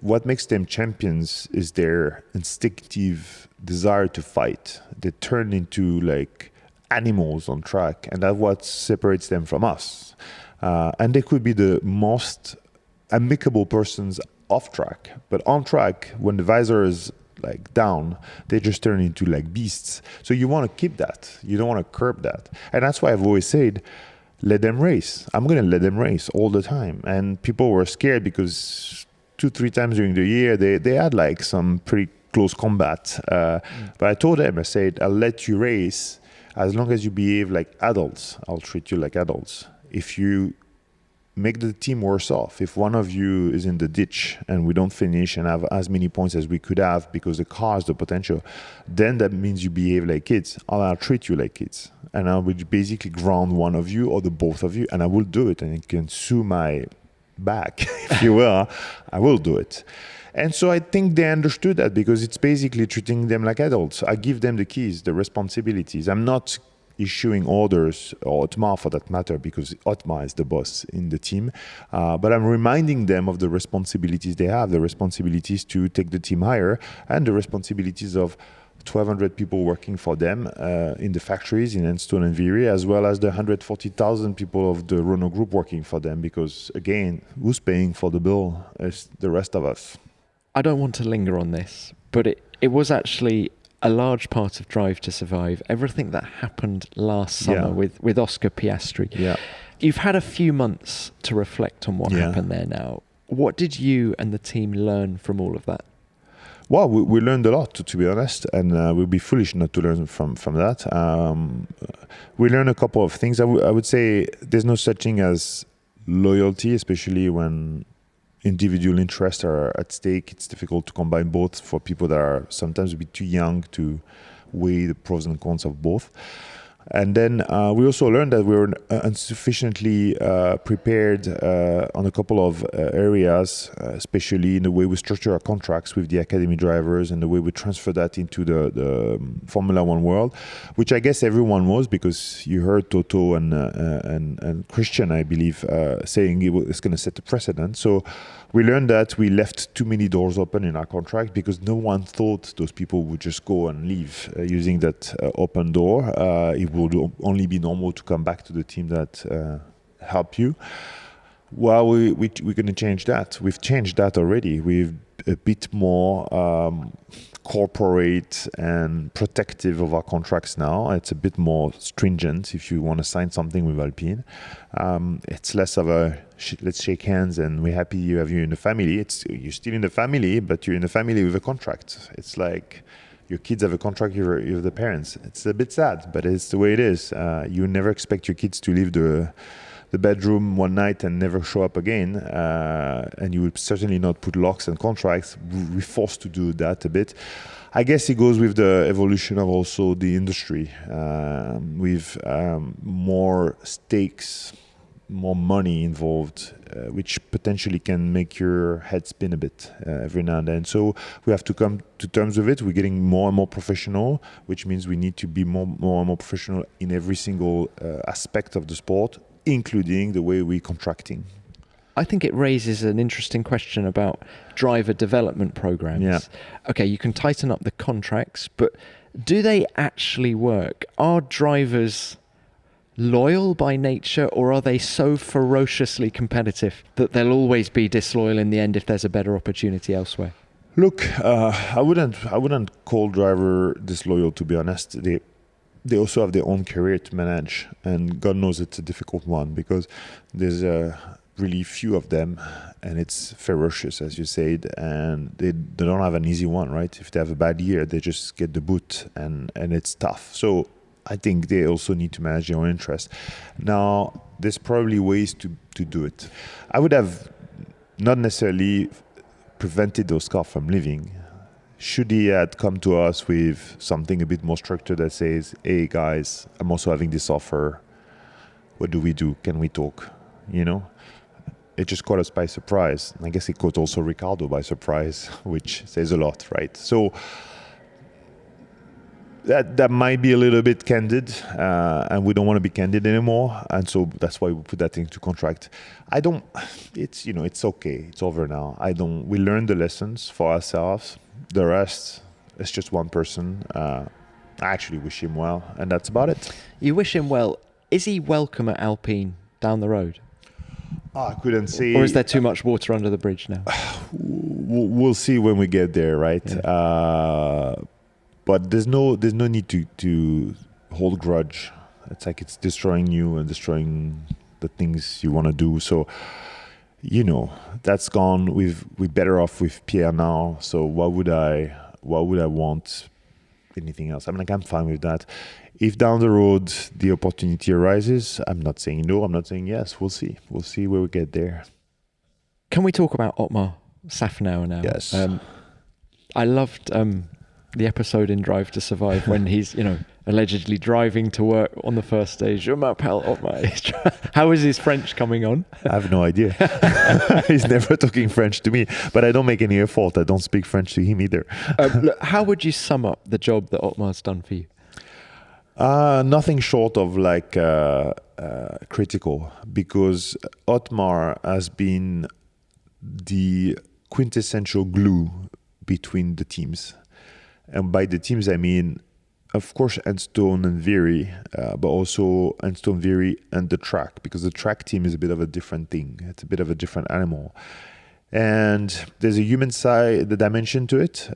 what makes them champions is their instinctive desire to fight. They turn into like animals on track, and that's what separates them from us. And they could be the most amicable persons off track, but on track, when the visor is like down, they just turn into like beasts. So you want to keep that. You don't want to curb that. And that's why I've always said, let them race. I'm going to let them race all the time. And people were scared because 2-3 times during the year, they had like some pretty close combat. But I told them, I said, I'll let you race as long as you behave like adults. I'll treat you like adults. If you make the team worse off. If one of you is in the ditch and we don't finish and have as many points as we could have because the car has the potential, then that means you behave like kids. I'll treat you like kids. And I would basically ground one of you or the both of you, and I will do it. And you can sue my back, if you will. I will do it. And so I think they understood that, because it's basically treating them like adults. I give them the keys, the responsibilities. I'm not issuing orders, or Otmar for that matter, because Otmar is the boss in the team. But I'm reminding them of the responsibilities they have, the responsibilities to take the team higher, and the responsibilities of 1,200 people working for them in the factories in Enstone and Viry, as well as the 140,000 people of the Renault Group working for them. Because again, who's paying for the bill? It's the rest of us. I don't want to linger on this, but it was actually a large part of Drive to Survive, everything that happened last summer with Oscar Piastri. Yeah. You've had a few months to reflect on what happened there now. What did you and the team learn from all of that? Well, we learned a lot, to be honest, and we'd be foolish not to learn from that. We learned a couple of things. I would say there's no such thing as loyalty, especially when individual interests are at stake. It's difficult to combine both for people that are sometimes a bit too young to weigh the pros and cons of both. And then we also learned that we were insufficiently prepared on a couple of areas, especially in the way we structure our contracts with the academy drivers and the way we transfer that into the Formula One world, which I guess everyone was, because you heard Toto and Christian, I believe, saying it's going to set a precedent. So we learned that we left too many doors open in our contract, because no one thought those people would just go and leave using that open door. It would only be normal to come back to the team that help you. Well, we're going to change that. We've changed that already. We've a bit more corporate and protective of our contracts now. It's a bit more stringent if you want to sign something with Alpine. It's less of a let's shake hands and we're happy you have you in the family. You're still in the family, but you're in the family with a contract. It's like your kids have a contract with the parents. It's a bit sad, but it's the way it is. You never expect your kids to leave the bedroom one night and never show up again. And you would certainly not put locks and contracts. We're forced to do that a bit. I guess it goes with the evolution of also the industry, with more stakes, more money involved, which potentially can make your head spin a bit every now and then. So we have to come to terms with it. We're getting more and more professional, which means we need to be more and more professional in every single aspect of the sport, including the way we're contracting. I think it raises an interesting question about driver development programs. Yeah. Okay, you can tighten up the contracts, but do they actually work? Are drivers loyal by nature, or are they so ferociously competitive that they'll always be disloyal in the end if there's a better opportunity elsewhere? Look, I wouldn't call driver disloyal, to be honest. They also have their own career to manage, and God knows it's a difficult one, because there's really few of them, and it's ferocious, as you said, and they don't have an easy one, right? If they have a bad year, they just get the boot, and it's tough. So I think they also need to manage their own interests. Now, there's probably ways to do it. I would have not necessarily prevented Oscar from leaving. Should he had come to us with something a bit more structured that says, hey guys, I'm also having this offer. What do we do? Can we talk? You know? It just caught us by surprise. I guess it caught also Ricardo by surprise, which says a lot, right? So that might be a little bit candid, and we don't want to be candid anymore, and so that's why we put that into contract. It's okay. It's over now. We learned the lessons for ourselves. The rest, it's just one person. I actually wish him well, and that's about it. You wish him well. Is he welcome at Alpine down the road? I couldn't say. Or is there too much water under the bridge now? We'll see when we get there, right? Yeah. But there's no need to hold grudge. It's like it's destroying you and destroying the things you want to do. So, that's gone. We're better off with Pierre now. So why would I want anything else? I'm fine with that. If down the road the opportunity arises, I'm not saying no, I'm not saying yes. We'll see. We'll see where we get there. Can we talk about Otmar Szafnauer now? Yes. I loved the episode in Drive to Survive when he's, allegedly driving to work on the first stage. Je m'appelle Otmar. How is his French coming on? I have no idea. He's never talking French to me, but I don't make any effort. I don't speak French to him either. Look, how would you sum up the job that Otmar's done for you? Nothing short of critical, because Otmar has been the quintessential glue between the teams. And by the teams, I mean, of course, Enstone and Viry, but also Enstone, Viry, and the track, because the track team is a bit of a different thing. It's a bit of a different animal. And there's a human side, the dimension to it,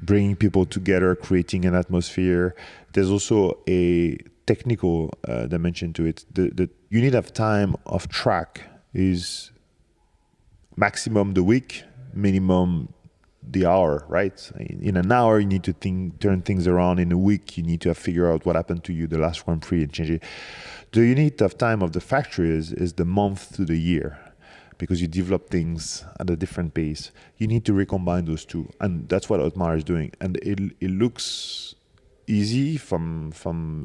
bringing people together, creating an atmosphere. There's also a technical dimension to it. The unit of time of track is maximum the week, minimum the hour, right? In an hour, you need to turn things around. In a week, you need to figure out what happened to you the last Grand Prix and change it. The unit of time of the factory is the month to the year, because you develop things at a different pace. You need to recombine those two, and that's what Otmar is doing. And it looks easy from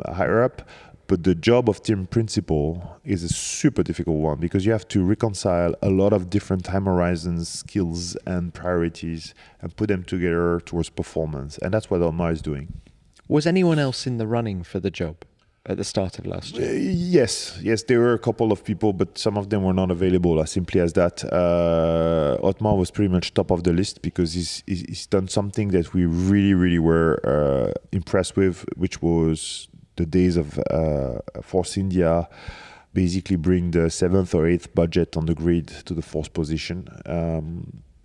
higher up, but the job of team principal is a super difficult one, because you have to reconcile a lot of different time horizons, skills, and priorities, and put them together towards performance. And that's what Otmar is doing. Was anyone else in the running for the job at the start of last year? Yes, there were a couple of people, but some of them were not available, as simply as that. Otmar was pretty much top of the list, because he's done something that we really, really were impressed with, which was the days of Force India, basically bring the 7th or 8th budget on the grid to the 4th position,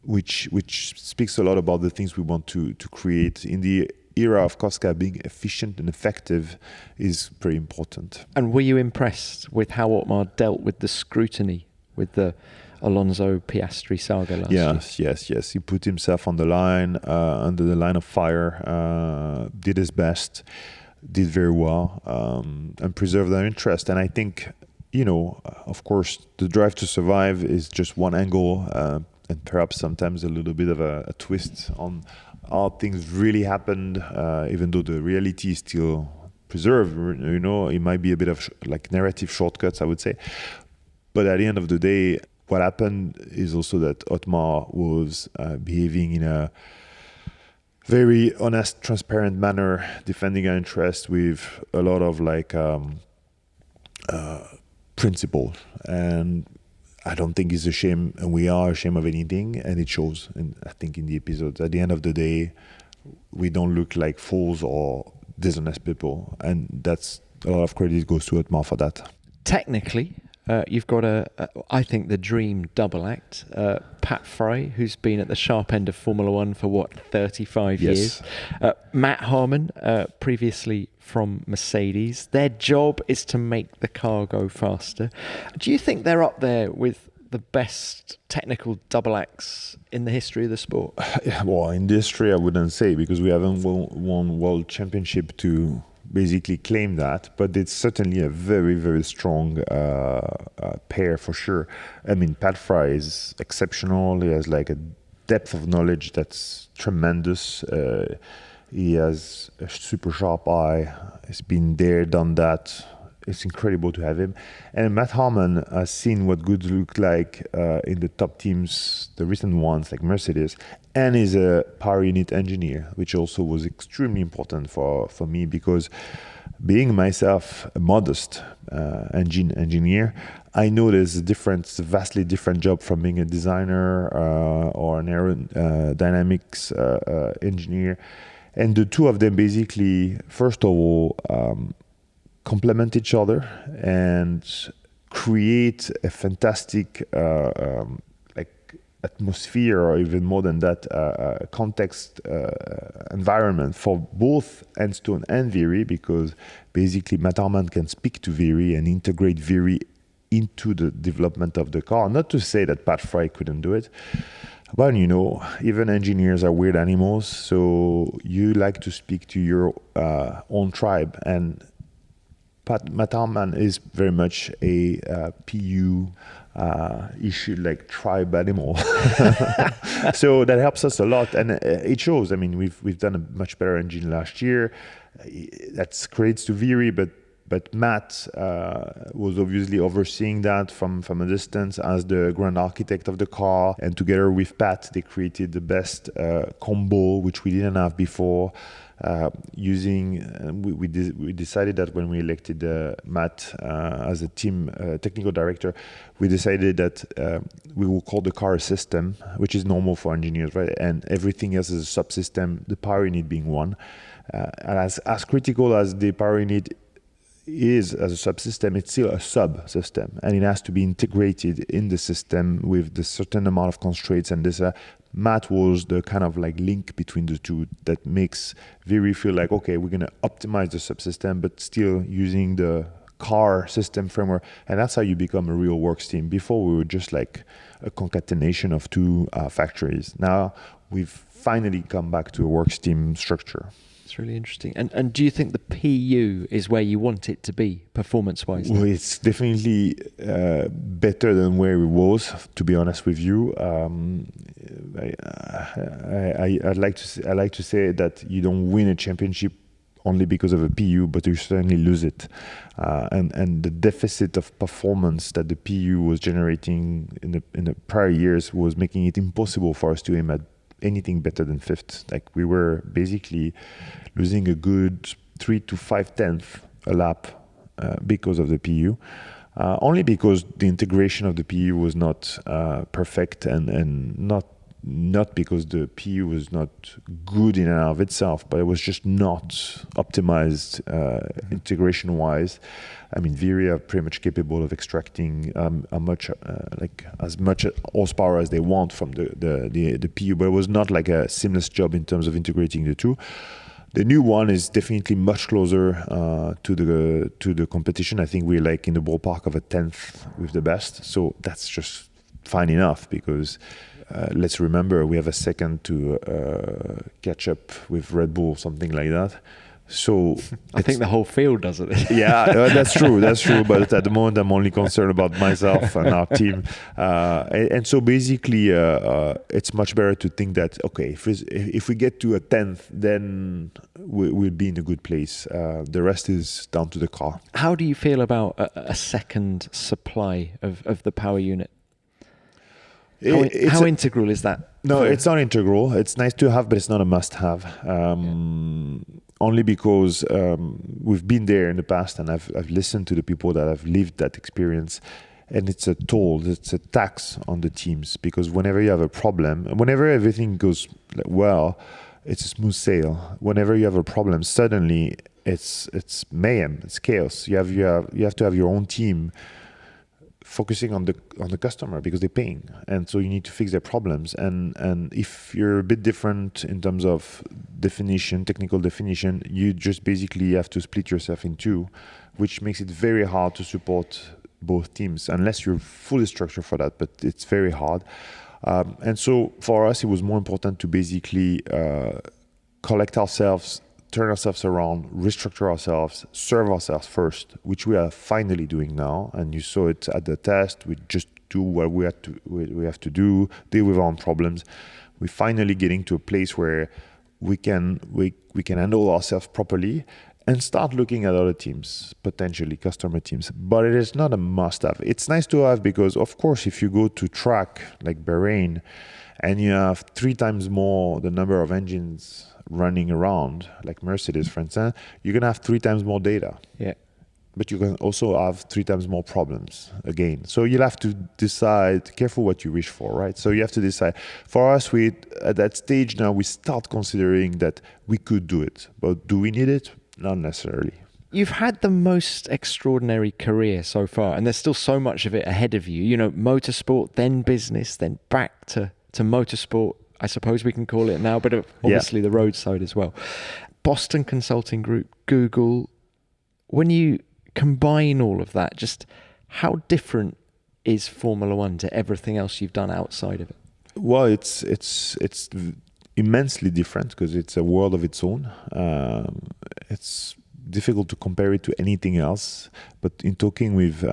which speaks a lot about the things we want to create. In the era of Cosca, being efficient and effective is pretty important. And were you impressed with how Otmar dealt with the scrutiny with the Alonso Piastri saga last year? Yes. He put himself on the line, under the line of fire, did his best, did very well, and preserved their interest. And I think, of course, the drive to survive is just one angle, and perhaps sometimes a little bit of a twist on how things really happened, even though the reality is still preserved. It might be a bit of narrative shortcuts, I would say. But at the end of the day, what happened is also that Otmar was behaving in a very honest, transparent manner, defending our interests with a lot of principle. And I don't think he's ashamed, and we are ashamed of anything, and it shows. And I think in the episodes, at the end of the day, we don't look like fools or dishonest people, and that's a lot of credit goes to Otmar for that. Technically, you've got I think the dream double act. Pat Fry, who's been at the sharp end of Formula One for 35 years. Matt Harmon, previously from Mercedes. Their job is to make the car go faster. Do you think they're up there with the best technical double acts in the history of the sport? Well, in the history, I wouldn't say, because we haven't won world championship to basically claim that, but it's certainly a very, very strong pair for sure. I mean, Pat Fry is exceptional. He has a depth of knowledge that's tremendous. He has a super sharp eye. He's been there, done that. It's incredible to have him. And Matt Harmon has seen what good look like in the top teams, the recent ones like Mercedes, and is a power unit engineer, which also was extremely important for me, because being myself a modest engine engineer, I know there's a vastly different job from being a designer or an aerodynamics engineer. And the two of them basically, first of all, complement each other and create a fantastic atmosphere, or even more than that, context environment for both Enstone and Viry, because basically Matt Harmon can speak to Viry and integrate Viry into the development of the car. Not to say that Pat Fry couldn't do it, Well, even engineers are weird animals, so you like to speak to your own tribe, and Matarman is very much a PU issue, like tribe animal. So that helps us a lot, and it shows. I mean, we've done a much better engine last year. That's credits to Viri, but Matt was obviously overseeing that from a distance as the grand architect of the car. And together with Pat, they created the best combo, which we didn't have before. We decided that when we elected Matt as a team technical director, we decided that we will call the car a system, which is normal for engineers, right? And everything else is a subsystem, the power unit being one. And as critical as the power unit is as a subsystem, it's still a subsystem, and it has to be integrated in the system with the certain amount of constraints. And this Matt was the kind of like link between the two that makes Viri feel like, okay, we're going to optimize the subsystem, but still using the car system framework. And that's how you become a real works team. Before, we were just like a concatenation of two factories. Now we've finally come back to a works team structure. It's really interesting. And do you think the PU is where you want it to be, performance-wise? Well, it's definitely better than where it was, to be honest with you. I'd like to say that you don't win a championship only because of a PU, but you certainly lose it. And the deficit of performance that the PU was generating in the prior years was making it impossible for us to aim at anything better than fifth. Like, we were basically losing a good 3 to 5/10 a lap because of the PU. Only because the integration of the PU was not perfect, and not because the PU was not good in and of itself, but it was just not optimized integration-wise. I mean, Viri are pretty much capable of extracting as much horsepower as they want from the PU, but it was not like a seamless job in terms of integrating the two. The new one is definitely much closer to the competition. I think we're like in the ballpark of a 10th with the best, so that's just fine enough, because let's remember we have a second to catch up with Red Bull, something like that. So I think the whole field does it. Yeah, that's true. But at the moment, I'm only concerned about myself and our team. And so basically, it's much better to think that, okay, if we get to a 10th, then we'll be in a good place. The rest is down to the car. How do you feel about a second supply of the power unit? How integral is that? No, it's not integral. It's nice to have, but it's not a must-have. Only because we've been there in the past, and I've listened to the people that have lived that experience, and it's a toll, it's a tax on the teams, because whenever you have a problem, whenever everything goes well, it's a smooth sail. Whenever you have a problem, suddenly it's mayhem, it's chaos. You have to have your own team focusing on the customer, because they're paying, and so you need to fix their problems. And if you're a bit different in terms of technical definition, you just basically have to split yourself in two, which makes it very hard to support both teams unless you're fully structured for that. But it's very hard, and so for us, it was more important to basically collect ourselves, turn ourselves around, restructure ourselves, serve ourselves first, which we are finally doing now. And you saw it at the test. We just do what we have to do, deal with our own problems. We're finally getting to a place where we can handle ourselves properly and start looking at other teams, potentially customer teams. But it is not a must-have. It's nice to have, because, of course, if you go to track like Bahrain and you have 3 times more the number of engines running around, like Mercedes, for instance, you're going to have 3 times more data. Yeah. But you can also have 3 times more problems again. So you'll have to decide, careful what you wish for, right? So you have to decide. For us, at that stage now, we start considering that we could do it. But do we need it? Not necessarily. You've had the most extraordinary career so far, and there's still so much of it ahead of you. You know, motorsport, then business, then back to motorsport, I suppose we can call it now, but obviously the roadside as well. Boston Consulting Group, Google. When you combine all of that, just how different is Formula One to everything else you've done outside of it? Well, it's immensely different because it's a world of its own. It's difficult to compare it to anything else. But in talking with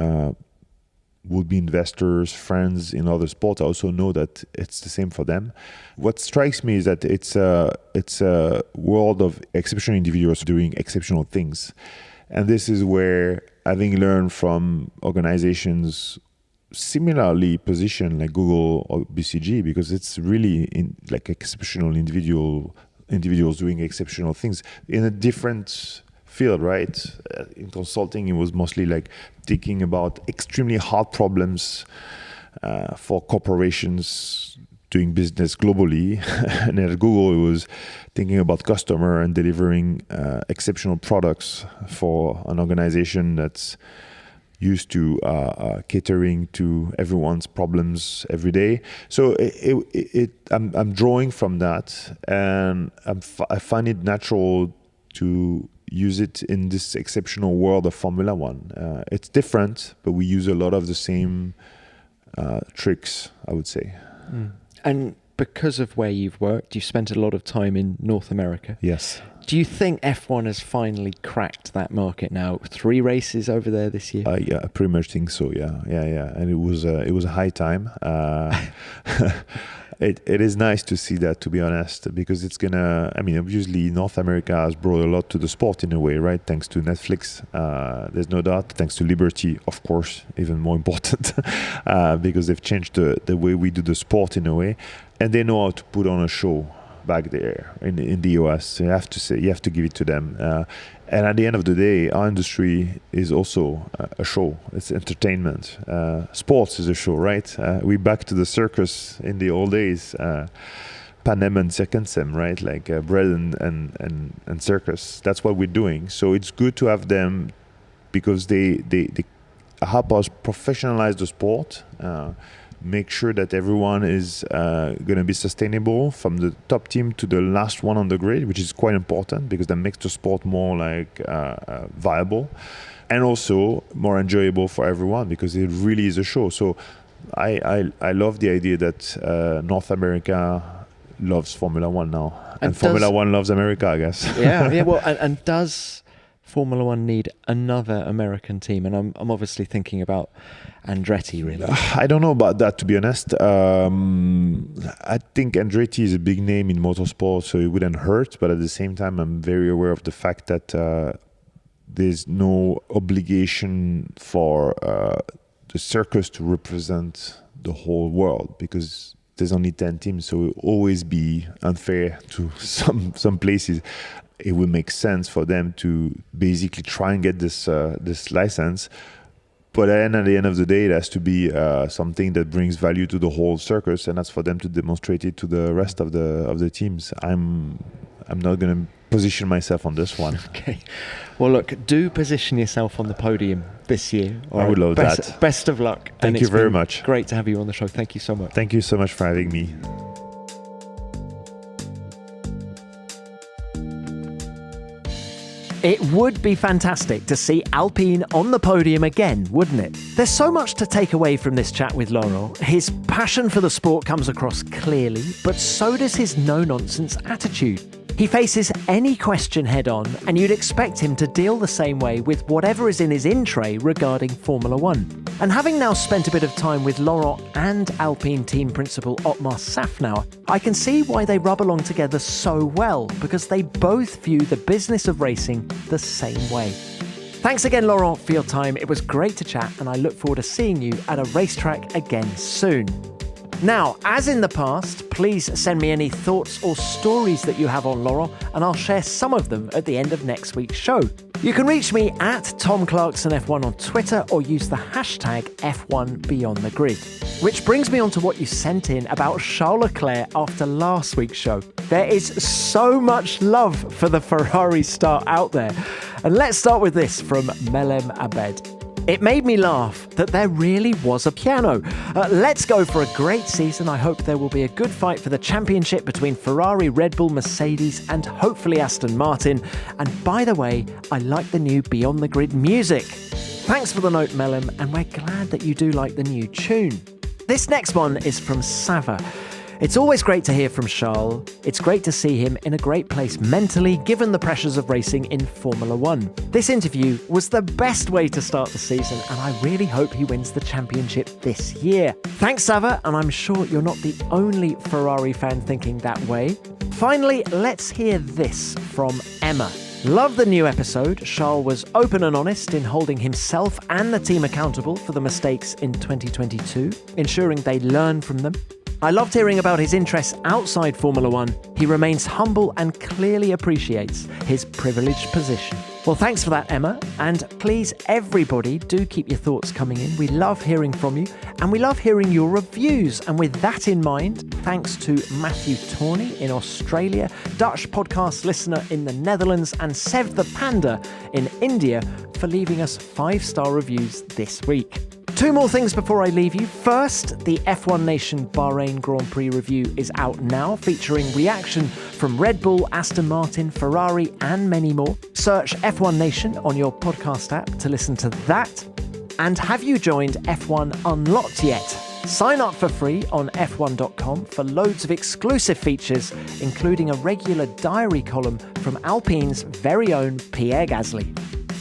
would-be investors, friends in other sports, I also know that it's the same for them. What strikes me is that it's a world of exceptional individuals doing exceptional things. And this is where, having learned from organizations similarly positioned like Google or BCG, because it's really like exceptional individuals doing exceptional things in a different field, right? In consulting, it was mostly like thinking about extremely hard problems for corporations doing business globally. And at Google, it was thinking about customer and delivering exceptional products for an organization that's used to catering to everyone's problems every day. So I'm drawing from that, and I find it natural to use it in this exceptional world of Formula One. It's different, but we use a lot of the same tricks, I would say. Mm. And because of where you've worked, you've spent a lot of time in North America. Yes. Do you think F1 has finally cracked that market now? 3 races over there this year? Yeah, I pretty much think so. Yeah. And it was a high time. It is nice to see that, to be honest, because it's gonna. I mean, obviously, North America has brought a lot to the sport in a way, right? Thanks to Netflix, there's no doubt. Thanks to Liberty, of course, even more important, because they've changed the way we do the sport in a way, and they know how to put on a show back there in the US. You have to give it to them. And at the end of the day, our industry is also a show. It's entertainment. Sports is a show, right? We're back to the circus in the old days. Panem and circumsem, right? Like bread and circus. That's what we're doing. So it's good to have them because they help us professionalize the sport. Make sure that everyone is going to be sustainable from the top team to the last one on the grid, which is quite important because that makes the sport more like viable and also more enjoyable for everyone because it really is a show. So I love the idea that North America loves Formula One now, and Formula One loves America, I guess. Yeah. Well, and does Formula One need another American team? And I'm obviously thinking about Andretti, really. I don't know about that, to be honest. I think Andretti is a big name in motorsport, so it wouldn't hurt. But at the same time, I'm very aware of the fact that there's no obligation for the circus to represent the whole world because there's only 10 teams, so it will always be unfair to some places. It would make sense for them to basically try and get this license. But at the end of the day, it has to be something that brings value to the whole circus, and that's for them to demonstrate it to the rest of the teams. I'm not going to position myself on this one. Okay. Well, look, do position yourself on the podium this year. I would love that. Best of luck. Thank you very much. Great to have you on the show. Thank you so much. Thank you so much for having me. It would be fantastic to see Alpine on the podium again, wouldn't it? There's so much to take away from this chat with Laurent. His passion for the sport comes across clearly, but so does his no-nonsense attitude. He faces any question head-on, and you'd expect him to deal the same way with whatever is in his in-tray regarding Formula One. And having now spent a bit of time with Laurent and Alpine Team Principal Otmar Szafnauer, I can see why they rub along together so well, because they both view the business of racing the same way. Thanks again, Laurent, for your time. It was great to chat, and I look forward to seeing you at a racetrack again soon. Now, as in the past, please send me any thoughts or stories that you have on Laurent, and I'll share some of them at the end of next week's show. You can reach me at Tom Clarkson F1 on Twitter or use the hashtag F1BeyondTheGrid. Which brings me on to what you sent in about Charles Leclerc after last week's show. There is so much love for the Ferrari star out there. And let's start with this from Melem Abed. It made me laugh that there really was a piano. Let's go for a great season. I hope there will be a good fight for the championship between Ferrari, Red Bull, Mercedes, and hopefully Aston Martin. And by the way, I like the new Beyond the Grid music. Thanks for the note, Melem, and we're glad that you do like the new tune. This next one is from Sava. It's always great to hear from Charles. It's great to see him in a great place mentally, given the pressures of racing in Formula One. This interview was the best way to start the season, and I really hope he wins the championship this year. Thanks, Sava, and I'm sure you're not the only Ferrari fan thinking that way. Finally, let's hear this from Emma. Love the new episode. Charles was open and honest in holding himself and the team accountable for the mistakes in 2022, ensuring they learn from them. I loved hearing about his interests outside Formula One. He remains humble and clearly appreciates his privileged position. Well, thanks for that, Emma. And please, everybody, do keep your thoughts coming in. We love hearing from you and we love hearing your reviews. And with that in mind, thanks to Matthew Tawney in Australia, Dutch podcast listener in the Netherlands, and Sev the Panda in India for leaving us 5-star reviews this week. 2 more things before I leave you. First, the F1 Nation Bahrain Grand Prix review is out now, featuring reaction from Red Bull, Aston Martin, Ferrari, and many more. Search F1 Nation on your podcast app to listen to that. And have you joined F1 Unlocked yet? Sign up for free on f1.com for loads of exclusive features, including a regular diary column from Alpine's very own Pierre Gasly.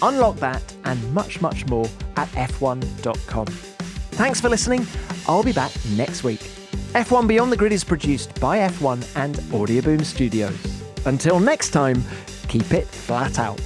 Unlock that and much, much more at f1.com. Thanks for listening. I'll be back next week. F1 Beyond the Grid is produced by F1 and Audioboom Studios. Until next time, keep it flat out.